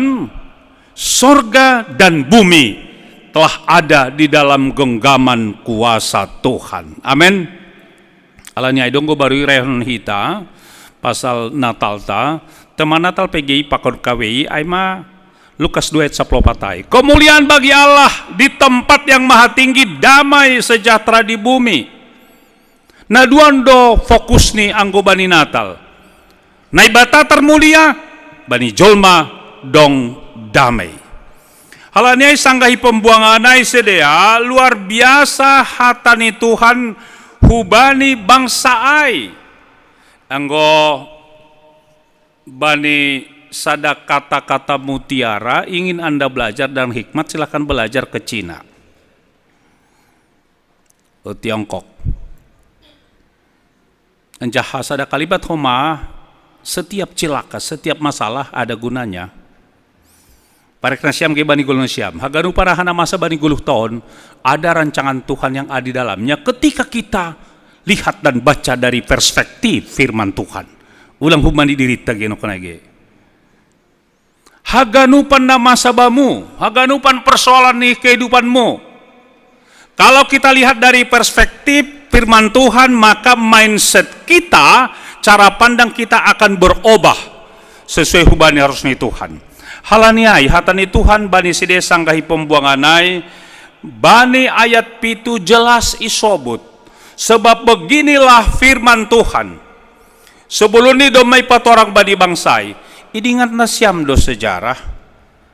sorga dan bumi telah ada di dalam genggaman kuasa Tuhan. Amin. Alanya idonggo baru rehon hita pasal Natal ta. Teman Natal PGI pakon KWI aima Lukas 2 ayat 10. Kemuliaan bagi Allah di tempat yang maha tinggi, damai sejahtera di bumi. Nah duando fokus nih anggo bani Natal. Naibata termulia, bani jolma dong damai. Halanya sanggahi pembuangan nai sedea luar biasa hatani Tuhan hubani bangsa ai. Anggo bani sada kata-kata mutiara, ingin Anda belajar dan hikmat, silahkan belajar ke Cina, ke Tiongkok. Anjah sada kalimat homa, setiap cilaka, setiap masalah ada gunanya. Parek nasyam ke bani guluh nasyam, haganu parahana masa bani guluh tahun, ada rancangan Tuhan yang ada di dalamnya ketika kita lihat dan baca dari perspektif firman Tuhan. Ulang humani dirita geno kenage. Haganupan nama sabamu, haganupan persoalan nih kehidupanmu. Kalau kita lihat dari perspektif firman Tuhan, maka mindset kita, cara pandang kita akan berubah sesuai hubani harus nih Tuhan. Halaniai hatani Tuhan bani side sanggahi pembuanganai, bani ayat pitu jelas isobut. Sebab beginilah firman Tuhan. Sebelum ini domai patorang bani bangsai. Idingat nasyam do sejarah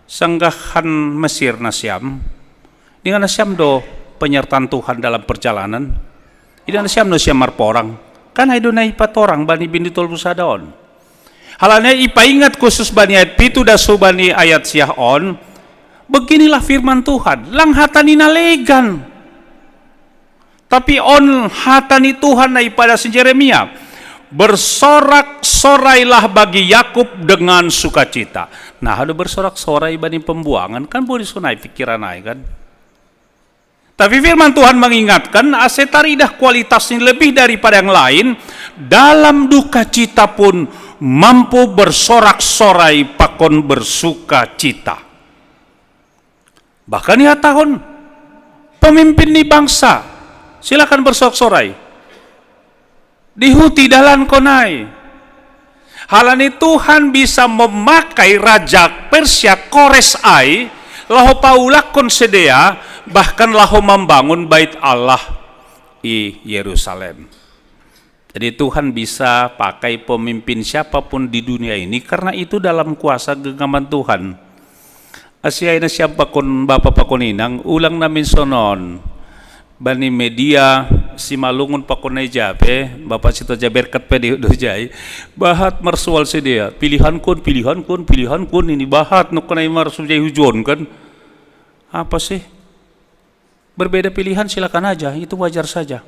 sanggahan Mesir nasyam. Dengan nasyam do penyertaan Tuhan dalam perjalanan. Idingat nasyam do siamar porang. Karena itu na ipat orang bani binditul busadaon. Halanya ipa ingat khusus bani ayat pitu dasu bani ayat siah on. Beginilah firman Tuhan. Lang hatani nalegan. Tapi on hatani Tuhan na ipada si Jeremia. Bersorak-sorailah bagi Yakub dengan sukacita. Nah, ada bersorak-sorai bani pembuangan kan boleh sunai pikiran kan. Tapi firman Tuhan mengingatkan asetaridah kualitasnya lebih daripada yang lain. Dalam duka cita pun mampu bersorak-sorai pakon bersukacita. Bahkan ya tahun pemimpin di bangsa silakan bersorak-sorai. Dihuti dalam konai. Halani Tuhan bisa memakai raja Persia Kores ai laho paulakon sedea bahkan laho membangun bait Allah di Yerusalem. Jadi Tuhan bisa pakai pemimpin siapapun di dunia ini karena itu dalam kuasa genggaman Tuhan. Asyai na siapa kon bapak pakon inang ulang namin sonon bani media si malungun pakunay jabe, Bapak Sito Jaberkat pe di dojay, bahat marsual si dia, pilihan kun, ini bahat nuk kunay marsual jay hujon kan, apa sih? Berbeda pilihan silakan aja, itu wajar saja.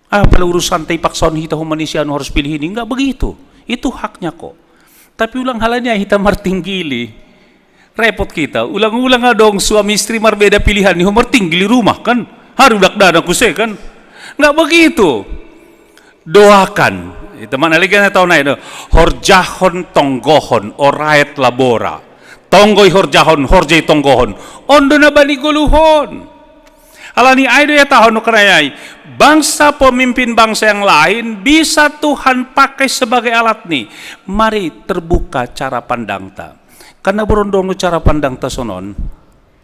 Kalau urusan tay paksaon hita humanisian harus pilih ini, enggak begitu, itu haknya kok. Tapi ulang halanya hita martinggili. Repot kita, ulang-ulang dong suami istri berbeda pilihan nih, tinggi di rumah kan, harus dana kuse kan, nggak begitu. Doakan, teman lagi na tahu naik, horjahon tonggohon, orayat labora, tonggoi horjahon, horjai tonggohon, ondo na bani guluhon. Alani aido ya tahun nukrayai, bangsa pemimpin bangsa yang lain bisa Tuhan pakai sebagai alat nih. Mari terbuka cara pandang ta. Karena berondong cara pandang tasonon,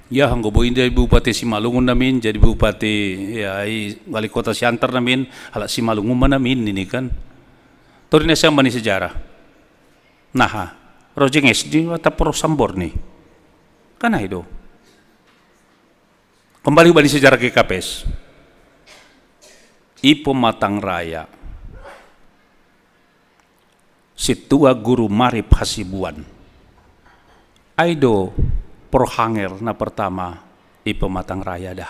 ya hanggoboin jadi bupati Simalungun namin, jadi bupati ya wali kota Siantar namin, halak Simalungun namin ini kan. Turin na siyang bani sejarah. Nah, Rojeng SD atau Prosambor nih, kan itu. Kembali bani sejarah ke KPS. Ipo Matang Raya, Situa Guru Marip Hasibuan. Aido prohanger na pertama Ipo Matang Raya dah.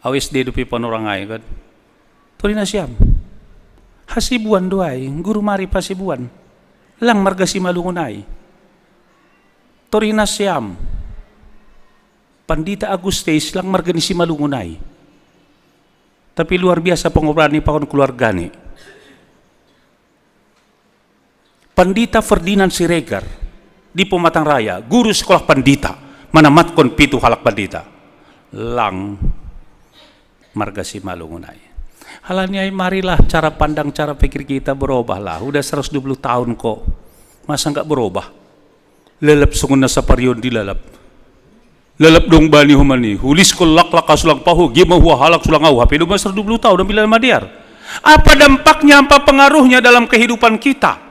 Awis di dupi panurangai kan. Tuli na siyam. Hasibuan doay, Guru Marip Hasibuan. Lang marga Simalungunay. Tuli na siyam. Pandita Agustes lang marga ni Simalungunay. Tapi luar biasa pengobrol ni pakon keluarga ni. Pandita Ferdinand Siregar di Pematang Raya, guru sekolah pandita, manamatkon pitu halak pandita. Lang marga Simalungunay. Halanya marilah cara pandang, cara pikir kita berubahlah. Udah 120 tahun kok. Masa enggak berubah? Lelap sungun na sa pariyon dilalap. Lelap dong bani humani. Hulis ko laklak kasulang pahu, gima huwa halak sulang au. Hape 120 tahun dan bila madiar. Apa dampaknya, apa pengaruhnya dalam kehidupan kita?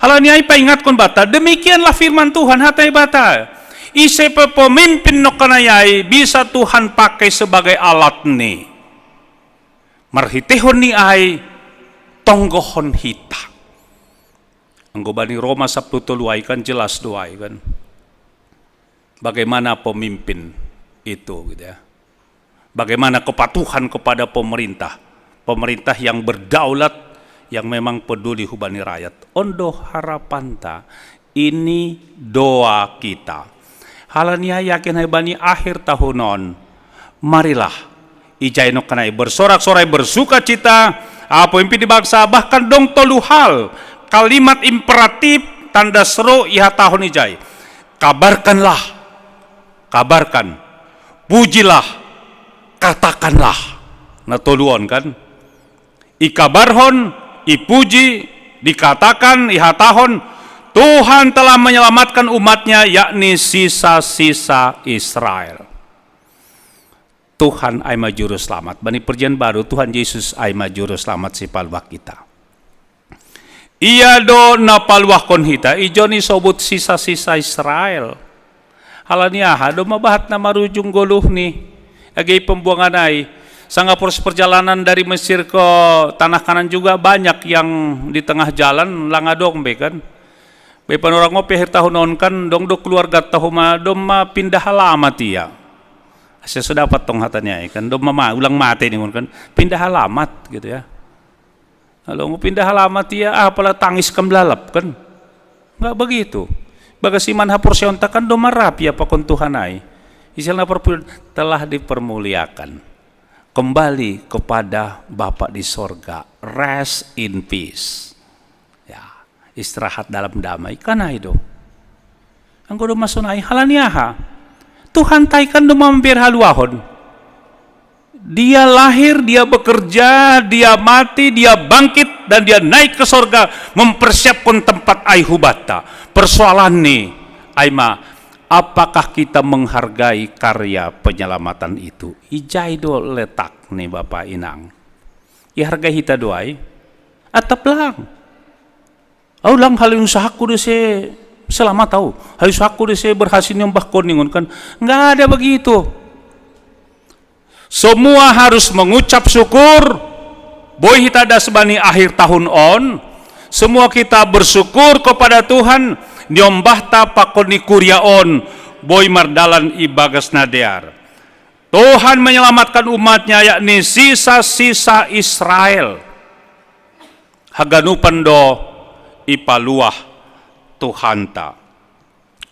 Halanya ay paingat kon bata, demikianlah firman Tuhan hatay bata. Ise pemimpin no kanayay bisa Tuhan pakai sebagai alat ni. Marhitehon ni ay tonggohon hita. Ang gubani Roma 10 tuluay kan jelas doay kan. Bagaimana pemimpin itu gitu ya. Bagaimana kepatuhan kepada pemerintah. Pemerintah yang berdaulat, yang memang peduli hubani rakyat. Ondo harapanta, ini doa kita. Halania yakin bani akhir tahunon, marilah ijay no kanay bersorak-sorai bersuka cita, pemimpin di bangsa bahkan dong tolu hal, kalimat imperatif tanda seru iha tahun ijay. Kabarkanlah, kabarkan, pujilah, katakanlah. Natuluan kan? Ikabarhon, ipuji, dikatakan, ihatahon, Tuhan telah menyelamatkan umatnya, yakni sisa-sisa Israel. Tuhan aima juru selamat. Bani perjanjian baru, Tuhan Yesus aima juru selamat si palwah kita. Iya do na palwah kon hita, ijo ni sobut sisa-sisa Israel. Halania do mabahat na marujung goluh ni, agay pembuangan ay, Sangapura perjalanan dari Mesir ke tanah kanan juga banyak yang di tengah jalan langadong be kan. Be panorang ngopi akhir tahun on kan dong do keluarga tahuma dom ma pindah alamat ya. Saya sudah dapat tong hatanya kan dom ma ulang mati nih kan pindah alamat gitu ya. Kalau mau pindah alamat ya apalah tangis kemlalap kan. Enggak begitu. Bagasiman hapur seonta kan dom marap ya pakon Tuhanai. Istilahnya telah dipermuliakan. Kembali kepada Bapa di sorga, rest in peace, ya istirahat dalam damai. Karena itu, anggo do masunai halaniaha, Tuhan taikan do mampir haluahon. Dia lahir, dia bekerja, dia mati, dia bangkit dan dia naik ke sorga mempersiapkan tempat aihubata. Persoalan nih, aima. Apakah kita menghargai karya penyelamatan itu? Ijai do letak nih Bapak Inang. Ya harga hita doai. Atap lang. Aulang hal yang usahaku dese selamat tahu. Hal usahaku dese berhasil nyembah koningon kan. Enggak ada begitu. Semua harus mengucap syukur. Boy kita das bani akhir tahun on. Semua kita bersyukur kepada Tuhan. Nyombah ta pakoni kuryaon. Boy mardalan ibagas nadear. Tuhan menyelamatkan umatnya, yakni sisa-sisa Israel. Haganupan do ipaluah Tuhanta.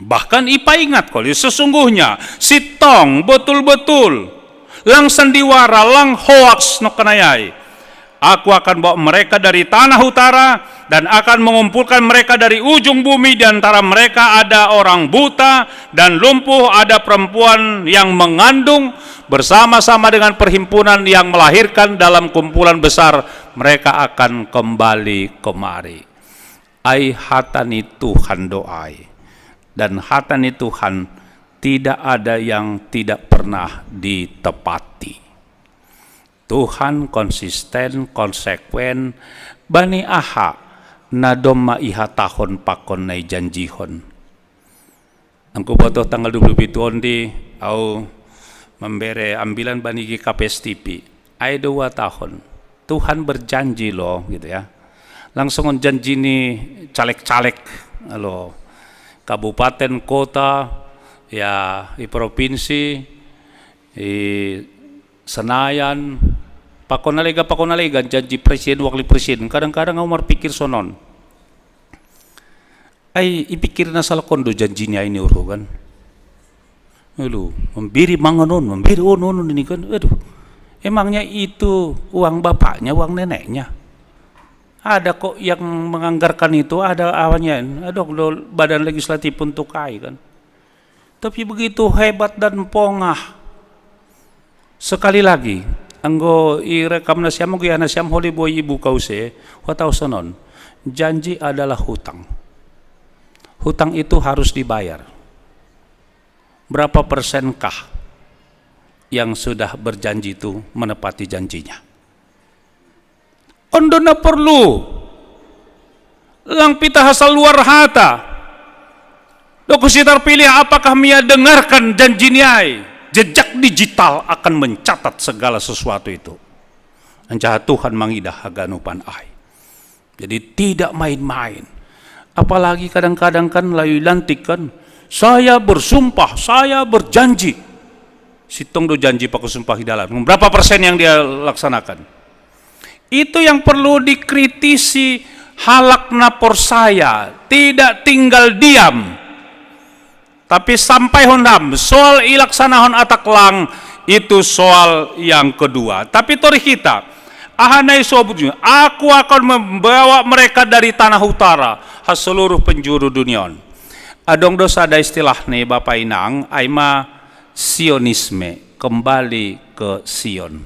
Bahkan ipa ingat kali sesungguhnya si tong betul-betul lang sandiwara, lang hoax no kanayai. Aku akan bawa mereka dari tanah utara dan akan mengumpulkan mereka dari ujung bumi. Di antara mereka ada orang buta dan lumpuh, ada perempuan yang mengandung, bersama-sama dengan perhimpunan yang melahirkan dalam kumpulan besar. Mereka akan kembali kemari. Ai hatani Tuhan doai. Dan hatani Tuhan tidak ada yang tidak pernah ditepati. Tuhan konsisten, konsekuen, bani aha nadom maiha tahun pakon nai janjihon. Angku botoh tanggal 27 ondi au membere ambilan bani GKPS TV. Ai 2 tahun. Tuhan berjanji loh gitu ya. Langsung janji ini caleg-caleg loh. Kabupaten, kota, ya di provinsi, di Senayan, pakonalega janji presiden, wakil presiden. Kadang-kadang aku pikir sonon. Ay ipikir na salah kondo janjinya ini uru kan. Aduh, membiri mangonon, membiri onon ini kan. Aduh, emangnya itu uang bapaknya, uang neneknya? Ada kok yang menganggarkan itu, ada awalnya, ada badan legislatif untuk kai kan. Tapi begitu hebat dan pongah. Sekali lagi, anggo irekam nasiam gue nasiam holi boy ibu kause, watau sonon. Janji adalah hutang. Hutang itu harus dibayar. Berapa persenkah yang sudah berjanji itu menepati janjinya? Ondona perlu lang pita hasal luar hata doko sitar pilih apakah Mia dengarkan janji niai. Jejak digital akan mencatat segala sesuatu itu. Anjaha Tuhan mangidah haganupan ai. Jadi tidak main-main. Apalagi kadang-kadang kan layu lantik kan, saya bersumpah, saya berjanji. Sitong do janji paku sumpah di dalam. Berapa persen yang dia laksanakan? Itu yang perlu dikritisi. Halak napor saya tidak tinggal diam, tapi sampai hondam soal ilaksanahon ataklang itu soal yang kedua. Tapi tori kita ahanai sobutnya, aku akan membawa mereka dari tanah utara ha seluruh penjuru dunia. Adong dosa ada istilah nih Bapak Inang, aima Sionisme, kembali ke Sion.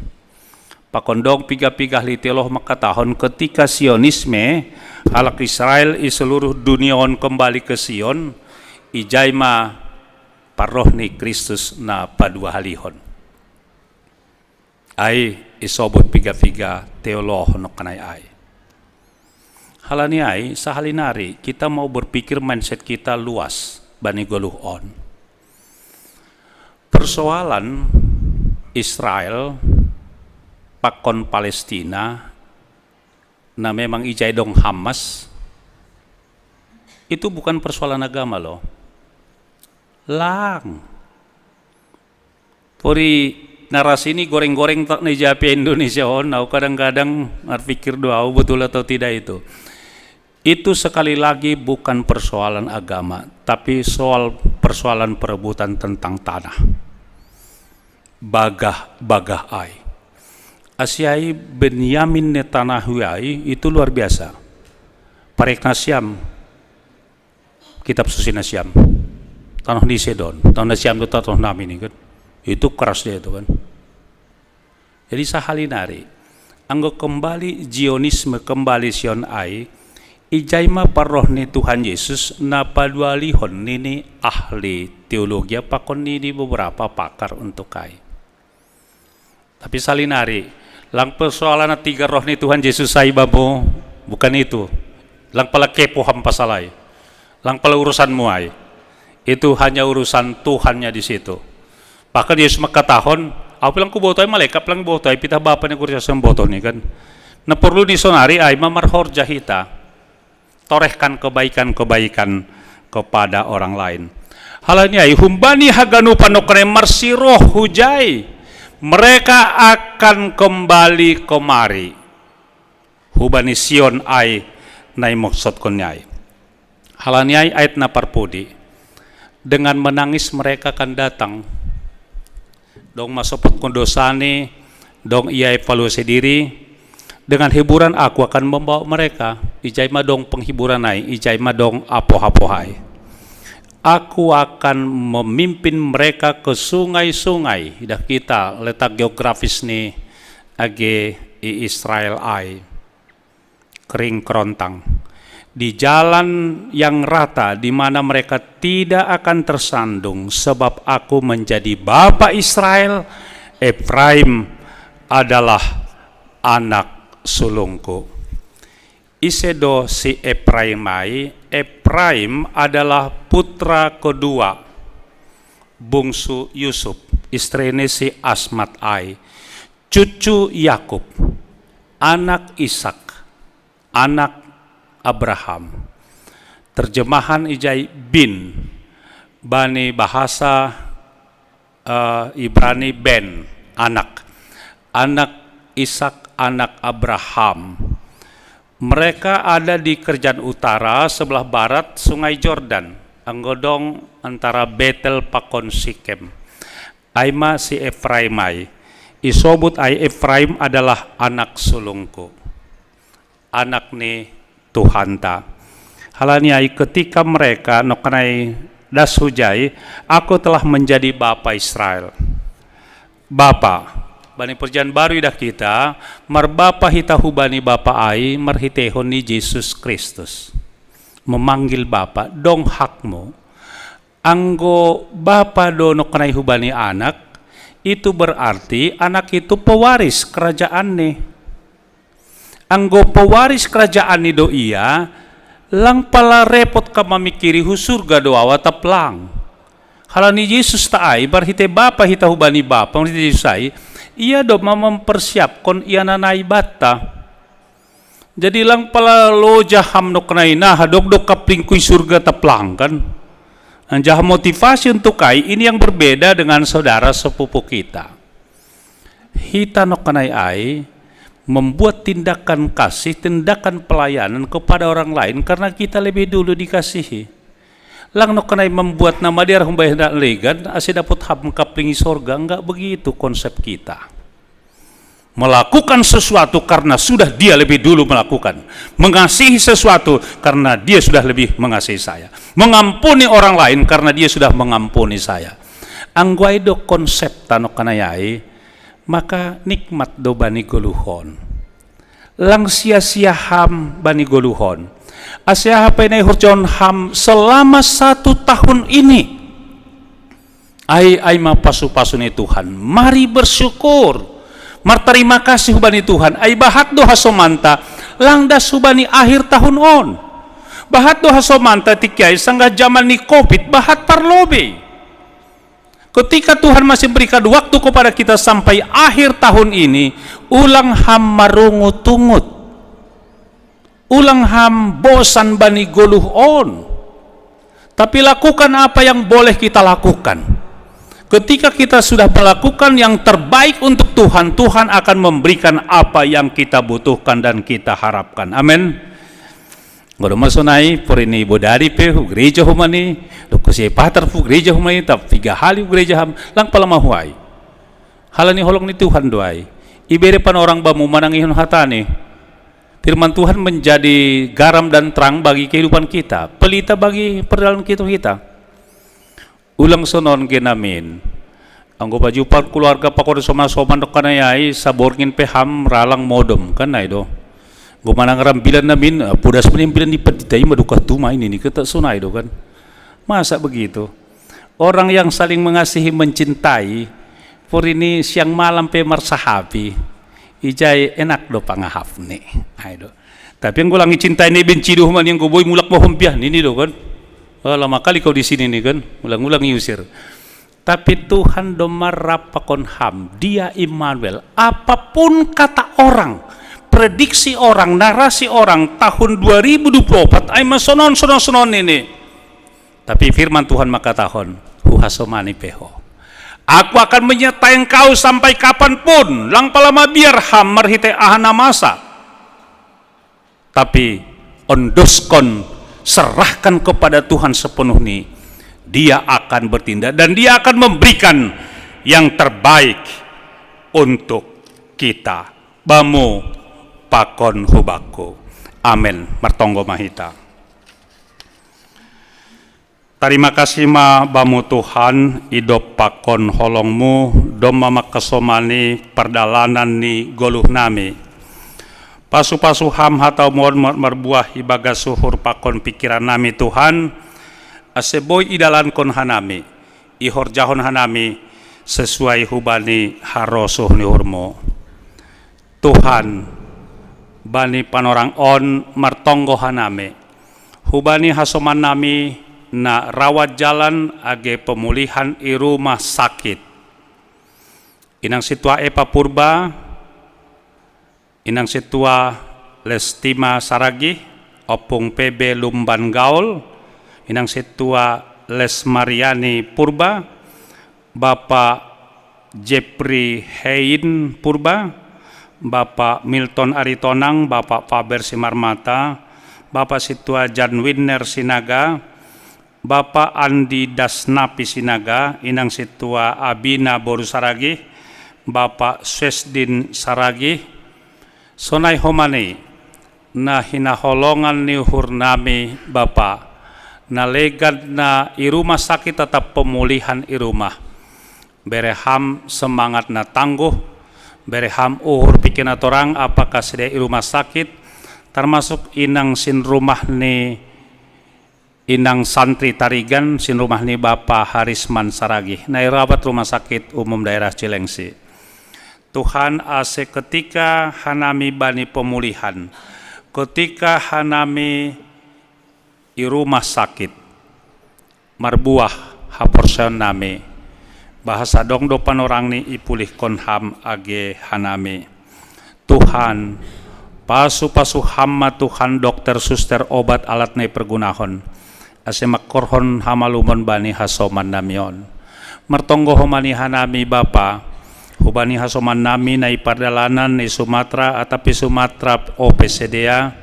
Pakondong piga-piga liteloh maka tahun ketika Sionisme halak Israel i seluruh dunia on kembali ke Sion, ijaima parohni Kristus na padua halihon. Ai isobot piga-piga teoloh no kanai ai. Halani ai sahalinari kita mau berpikir mindset kita luas bani goluh on. Persoalan Israel pakon Palestina na memang ijai dong Hamas itu bukan persoalan agama loh. Lang pori narasi ini goreng-goreng tak nejapi Indonesia aku kadang-kadang berpikir doa betul atau tidak itu sekali lagi bukan persoalan agama, tapi persoalan perebutan tentang tanah. Bagah ai Asyai Benyamin Netanyahu itu luar biasa. Parek Nasyam, kitab suci Nasyam, tanah di Sedon, tanah Nasyam itu tanah Nam ini kan, itu keras dia itu kan. Jadi sahalinari, anggo kembali Zionisme kembali Sion ai, ijaima parohni Tuhan Yesus napadualihon nini ahli teologi pakon nini beberapa pakar untuk kai. Tapi salinari lang persoalan tiga rohni Tuhan Yesus sai babo bukan itu. Lang pala kepo hampasalai. Lang pala urusanmu ai. Itu hanya urusan Tuhannya di situ. Bahkan Yesus makatahon Aku bilang ku botoi malaikat pelang botoi pitah bapa ni kursa sem botol ni kan. Na perlu disonari ay mamarhor jahita. Torehkan kebaikan-kebaikan kepada orang lain. Halanya ay humbani haganu panokre marsiroh hujai. Mereka akan kembali kemari. Hubani Sion ay nai maksud konyai. Halanya ayat na parpudi. Dengan menangis mereka akan datang. Dong masopot kondosane, dong ia evaluasi diri. Dengan hiburan aku akan membawa mereka. Ijai madong penghiburan ai, ijai madong apoh-apohai. Aku akan memimpin mereka ke sungai-sungai. Dah kita letak geografis nih age Israel ai. Kering kerontang. Di jalan yang rata di mana mereka tidak akan tersandung sebab aku menjadi bapa Israel, Efraim adalah anak sulungku. Isedo si Efraimai, Efraim adalah putra kedua bungsu Yusuf, istrinya si Asmat ai, cucu Yakub, anak Ishak, anak Abraham. Terjemahan ijai bin, bani bahasa Ibrani ben, anak Ishak, anak Abraham. Mereka ada di kerjaan utara sebelah barat sungai Jordan, anggodong antara Betel pakon Sikem. Aima si Efraimai, isobut ai Efraim adalah anak sulungku, anak ni Tuhan ta. Halanya ketika mereka nokanai das hujai, aku telah menjadi bapa Israel. Bapa, bani perjanjian baru idah kita, marbapa hita hubani bapa ai, marhitehon ni Yesus Kristus. Memanggil bapa, dong hakmu. Anggo bapa do nokanai hubani anak, itu berarti anak itu pewaris kerajaan nih. Anggo pewaris kerajaan nido iya, lang pala repot ka mamikiri hu surga do awat taplang. Halani Yesus taai barhite bapa hita hubani bapa marhite Yesus ai, ia do mempersiapkan ia nanai bata. Jadi lang pala lo jaham no kenai nah dok kapling kui surga taplang kan. Anjah motivasi untuk kai ini yang berbeda dengan saudara sepupu kita. Hita no kenai ai membuat tindakan kasih, tindakan pelayanan kepada orang lain karena kita lebih dulu dikasihi. Lang no kenai membuat nama dia humbai hendak legan, asih dapat ham kaplingi sorga, enggak begitu konsep kita. Melakukan sesuatu karena sudah dia lebih dulu melakukan. Mengasihi sesuatu karena dia sudah lebih mengasihi saya. Mengampuni orang lain karena dia sudah mengampuni saya. Angguai do konsep tano kanayai, maka nikmat do bani goluhon. Lang sia-sia ham bani goluhon. Asia hapenai hurjon ham selama 1 tahun ini. Ai ma pasu-pasu ni Tuhan. Mari bersyukur. Mar terima kasih bani Tuhan. Ai bahat do hasomanta lang das subani akhir tahun on. Bahat do hasomanta tikai sangga zaman ni Covid bahat parlobe. Ketika Tuhan masih berikan waktu kepada kita sampai akhir tahun ini, ulang ham marungut-tungut, ulang ham bosan bani goluh on. Tapi lakukan apa yang boleh kita lakukan. Ketika kita sudah melakukan yang terbaik untuk Tuhan, Tuhan akan memberikan apa yang kita butuhkan dan kita harapkan. Amin. Ngoro masonai por ini bodari pe gereja humani do kusi patar fu gereja humani tap 3 hali gereja ham lang pala mahuai halani holong ni Tuhan doai ibere pan orang bamu manangihun hatane. Firman Tuhan menjadi garam dan terang bagi kehidupan kita, pelita bagi perjalanan kita. Ulang sonon genamin anggo baju keluarga pakor soma-soma do kanayai saborngin pe ham ralang modom kan nai do. Gumanang rambilan namin, pudas penimpilan di petitai maduka tuma ini kita sunai do kan. Masa begitu? Orang yang saling mengasihi mencintai, por ini siang malam pe marsahabi, ijai enak do pangahap nih. Aido. Tapi yang gue langi cintai nih benci do man yang gue boy mulak mohon piah ini do kan. Lama kali kau di sini nih kan, ulang-ulang usir. Tapi Tuhan domarap pakon ham, Dia Immanuel. Apapun kata orang, prediksi orang, narasi orang tahun 2024 ay masonon ini. Tapi firman Tuhan maka tahun huhasomani peho. Aku akan menyertai engkau sampai kapanpun, lang palama biar ham marhite ahana masa. Tapi ondoskon, serahkan kepada Tuhan sepenuhnya. Dia akan bertindak dan Dia akan memberikan yang terbaik untuk kita. Bamu pakon hubako. Amin. Martonggo mahita. Terima kasih ma bamu Tuhan, idop pakon holongmu, doma makasomani perdalanan ni goluh nami. Pasu-pasu ham hatau mohon merbuah ibaga suhur pakon pikiran nami Tuhan, aseboy idalan kon hanami, ihor jahon hanami, sesuai hubani harosuh ni hurmo. Tuhan, bani panorang on martonggo hanami, hubani hasoman nami, na rawat jalan age pemulihan i rumah sakit. Inang situa Epa Purba, inang situa Lestima Saragi, opung PB Lumban Gaul, inang situa Les Mariani Purba, Bapak Jepri Hein Purba, Bapak Milton Aritonang, Bapak Faber Simarmata, Bapak situa Jan Winner Sinaga, Bapak Andi Dasnapi Sinaga, inang situa Abina Boru Saragi, Bapak Swesdin Saragi, sonai homani na hinaholongan ni hurnami Bapak, na legad na i rumah sakit tetap pemulihan i rumah. Bereham semangat na tangguh, bereham uhur bikin atorang apakah sedia i rumah sakit, termasuk inang sin rumah ni inang santri Tarigan, sin rumah ni Bapak Harisman Saragi, na rawat rumah sakit umum daerah Cilengsi. Tuhan ase ketika hanami bani pemulihan, ketika hanami i rumah sakit, marbuah haporseon nami, bahasa dongdo panorang ni ipulih konham age hanami. Tuhan, pasu-pasu hamma Tuhan dokter suster obat alat na pergunahon, ase makorhon hamalumon bani hasoman namion. Mertonggo homani hanami Bapa, hubani hasoman nami na ipardalanan ni Sumatera atapi Sumatera OPCDA,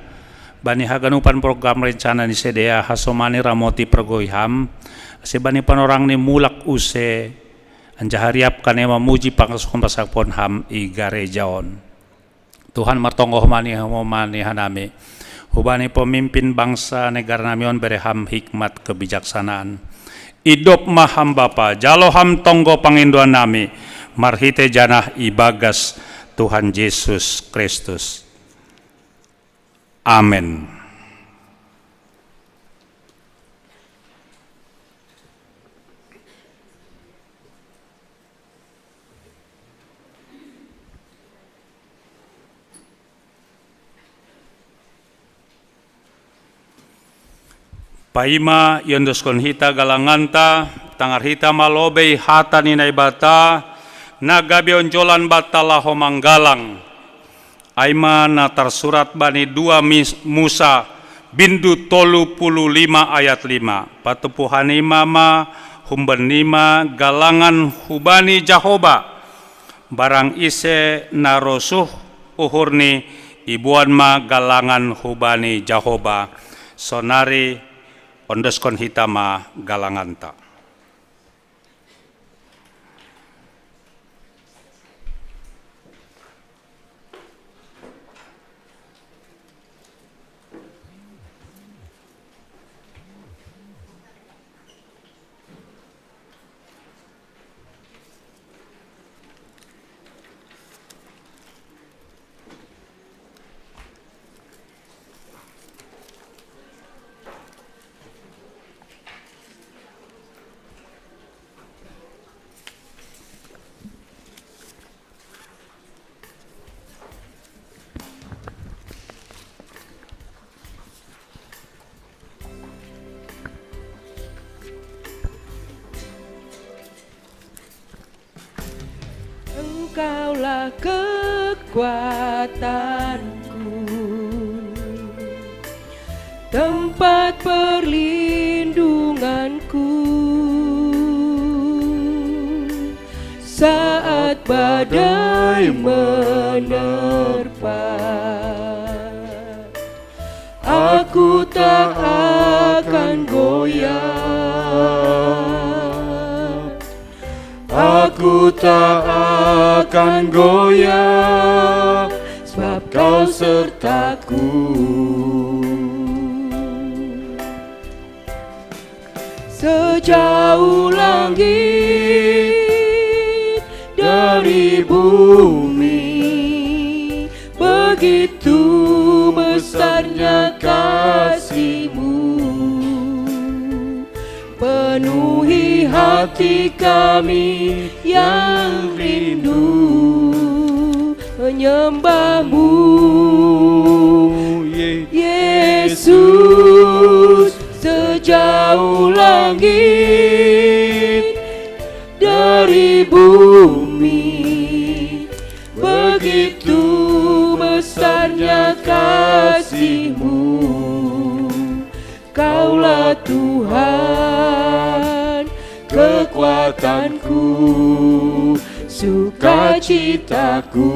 bani haganupan program rencana ni CDA hasomani ramoti pergoiham, ase bani panorang ni mulak use, anjahariap kane mamuji pangasuhon pasakpon ham i garejaon. Tuhan martonggo homani hanami, hubani pemimpin bangsa negara namion bereham hikmat kebijaksanaan. Idop maham Bapa, jaloham tonggo panginduan nami, marhite janah ibagas Tuhan Yesus Kristus. Amin. Paima yondoskon hita galanganta, tangar hita malobei hata ninay bata, nagabi onjolan bata laho manggalang. Aima na tersurat bani 2 Musa bindu 35 ayat 5. Patupuhani mama humbenima galangan hubani Jahoba, barang ise narosuh uhurni ibuan ma galangan hubani Jahoba, sonari ondeskon hitama galanganta. Kaulah kekuatanku, tempat perlindunganku saat badai menerpa. Aku tak akan goyah, aku tak akan goyah, sebab Kau sertaku. Sejauh langit dari bumi, begitu besarnya kasih-Mu, penuhi hati kami yang rindu menyembah-Mu. Yesus, sejauh langit dari bumi, begitu besarnya kasih-Mu. Kaulah Tuhan, kekuatanku, sukacitaku.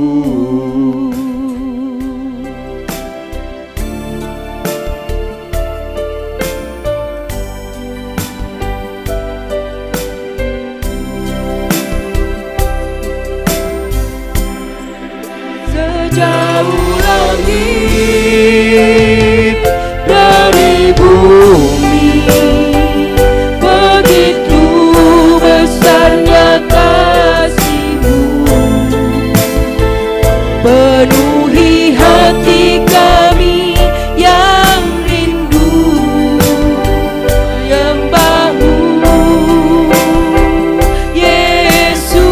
Sejauh langit dari bumi, begitu besarnya kasih-Mu, penuhi hati kami yang rindu menyembah-Mu. Yesus,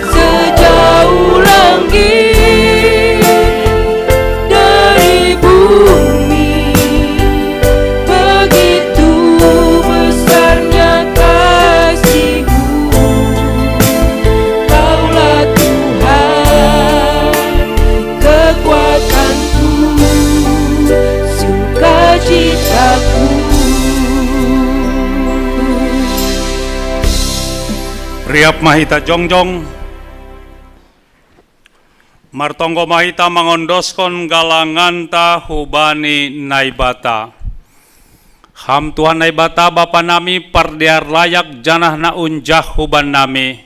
sejauh langit dari bumi, begitu besarnya kasih-Mu. Kaulah Tuhan, kekuatanku, sukacitaku. Riap mahita jongjong, martonggo mahita mangondoskon galanganta hubani naibata. Ham Tuhan naibata Bapa nami pardiar layak janah na unjah huban nami.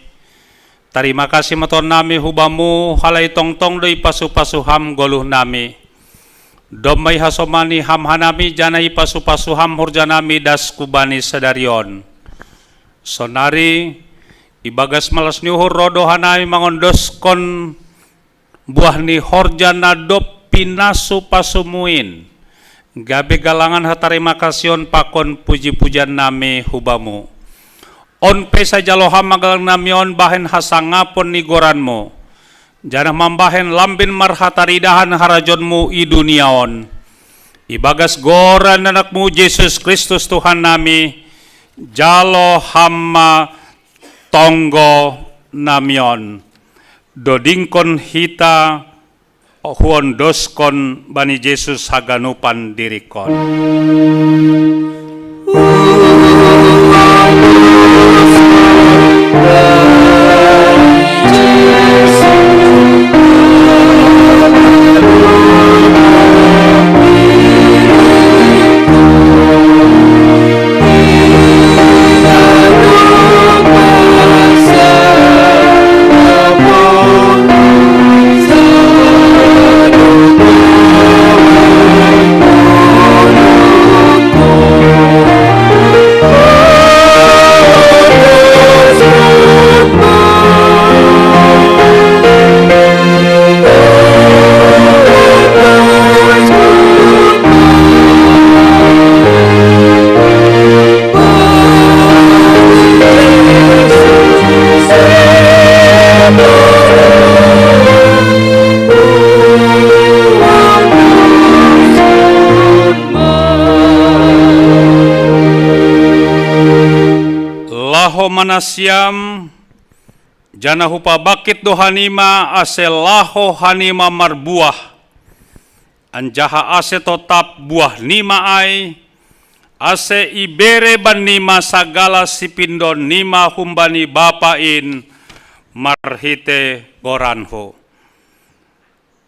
Terima kasih maton nami hubamu halai tongtong doi pasu-pasu ham goluh nami. Domai hasomani ham hanami janai pasu-pasu ham hurjanami das kubani sedarion. Sonari ibagas malas nyuhur rodo hanami mangondoskon buah ni horjana dop pinasu pasumuin. Gabe galangan hatarima kasion pakon puji-pujian nami hubamu. On pesa jaloham magalang namion bahen hasangapon ni goranmu. Janah mambahen lambin marhataridahan harajonmu i duniaon. Ibagas goran anakmu Yesus Kristus Tuhan nami. Jalo hamma tonggo namion. Dodingkon hita huondoskon bani Yesus haganupan dirikon. Laho manasiam Jana hupa bakit do hanima ase laho hanima marbuah. Anjaha ase totap buah nima ai, ase ibere ban nima sagala sipindo nima humbani bapain marhite goranho.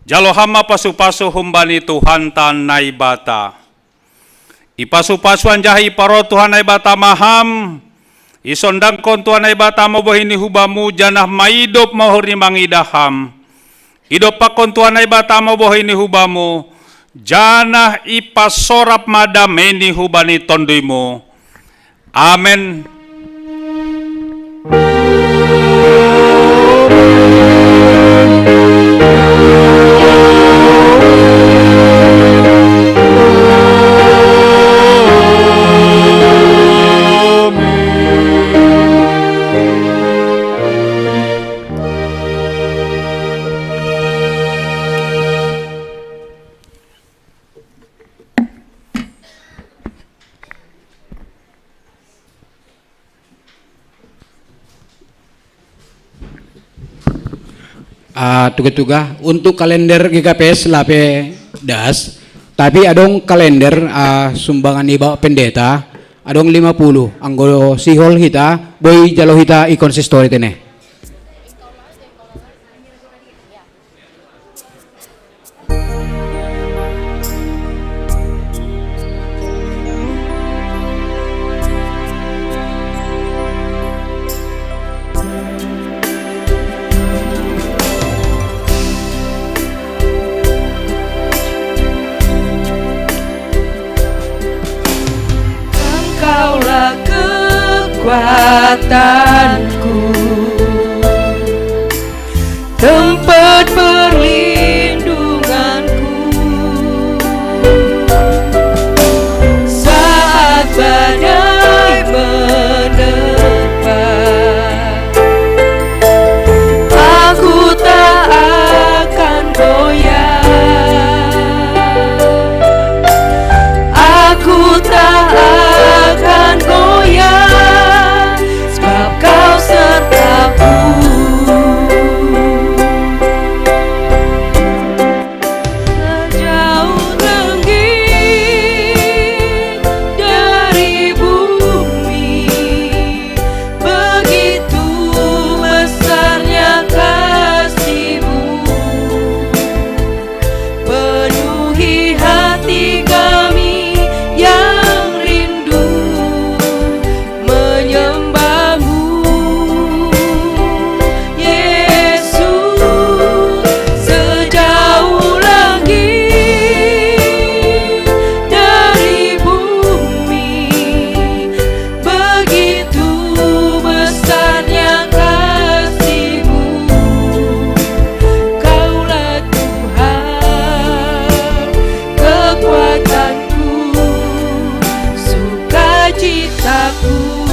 Jalo hama pasu-pasu humbani Tuhan tanai bata. Ipasu-pasu anjaha iparo Tuhan nai bata maham, isondang kon Tuhan nai bata mo bohini hubamu janah maidop mahurni mangidaham. Idop pakon Tuhan nai bata mo bohini hubamu, janah ipasorap madameni hubani tonduimu. Amen. Tuga-tuga untuk kalender GKPS lape das, tapi adong kalender sumbangan iba pendeta adong 50 anggo sihol kita boy jalo kita ikonsistori tene. Engkaulah kekuatanku, tempat perlindunganku saat badai menerpa. Aku tak akan goyah, aku tak akan goyah, sebab Kau sertaku. Sejauh langit dari bumi, begitu besarnya kasih-Mu, penuhi hati kami yang rindu menyembah-Mu. Yesus, sejauh langit dari bumi, begitu besarnya kasih-Mu. Kaulah Tuhan, kekuatanku, sukacitaku.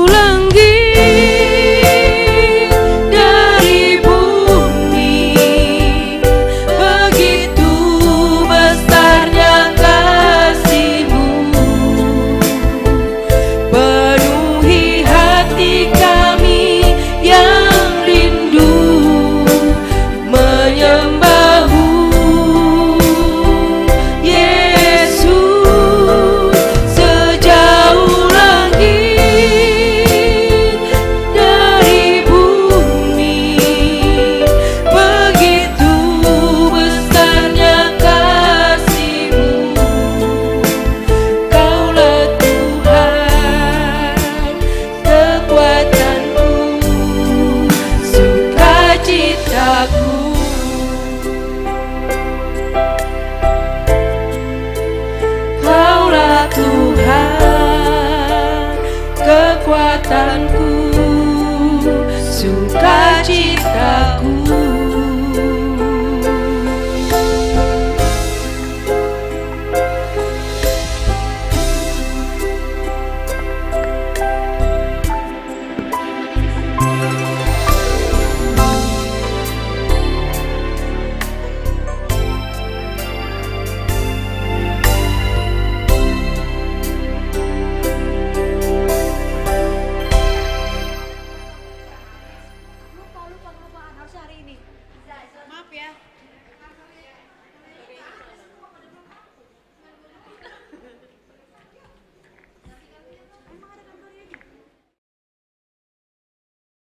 Langit dari bumi, begitu besarnya kasih-Mu, penuhi hati kami yang rindu menyembah-Mu. Yesus, sejauh langit dari bumi, begitu besarnya kasih-Mu. Kaulah Tuhan, kekuatanku, sukacitaku. Kaulah Tuhan, kekuatanku,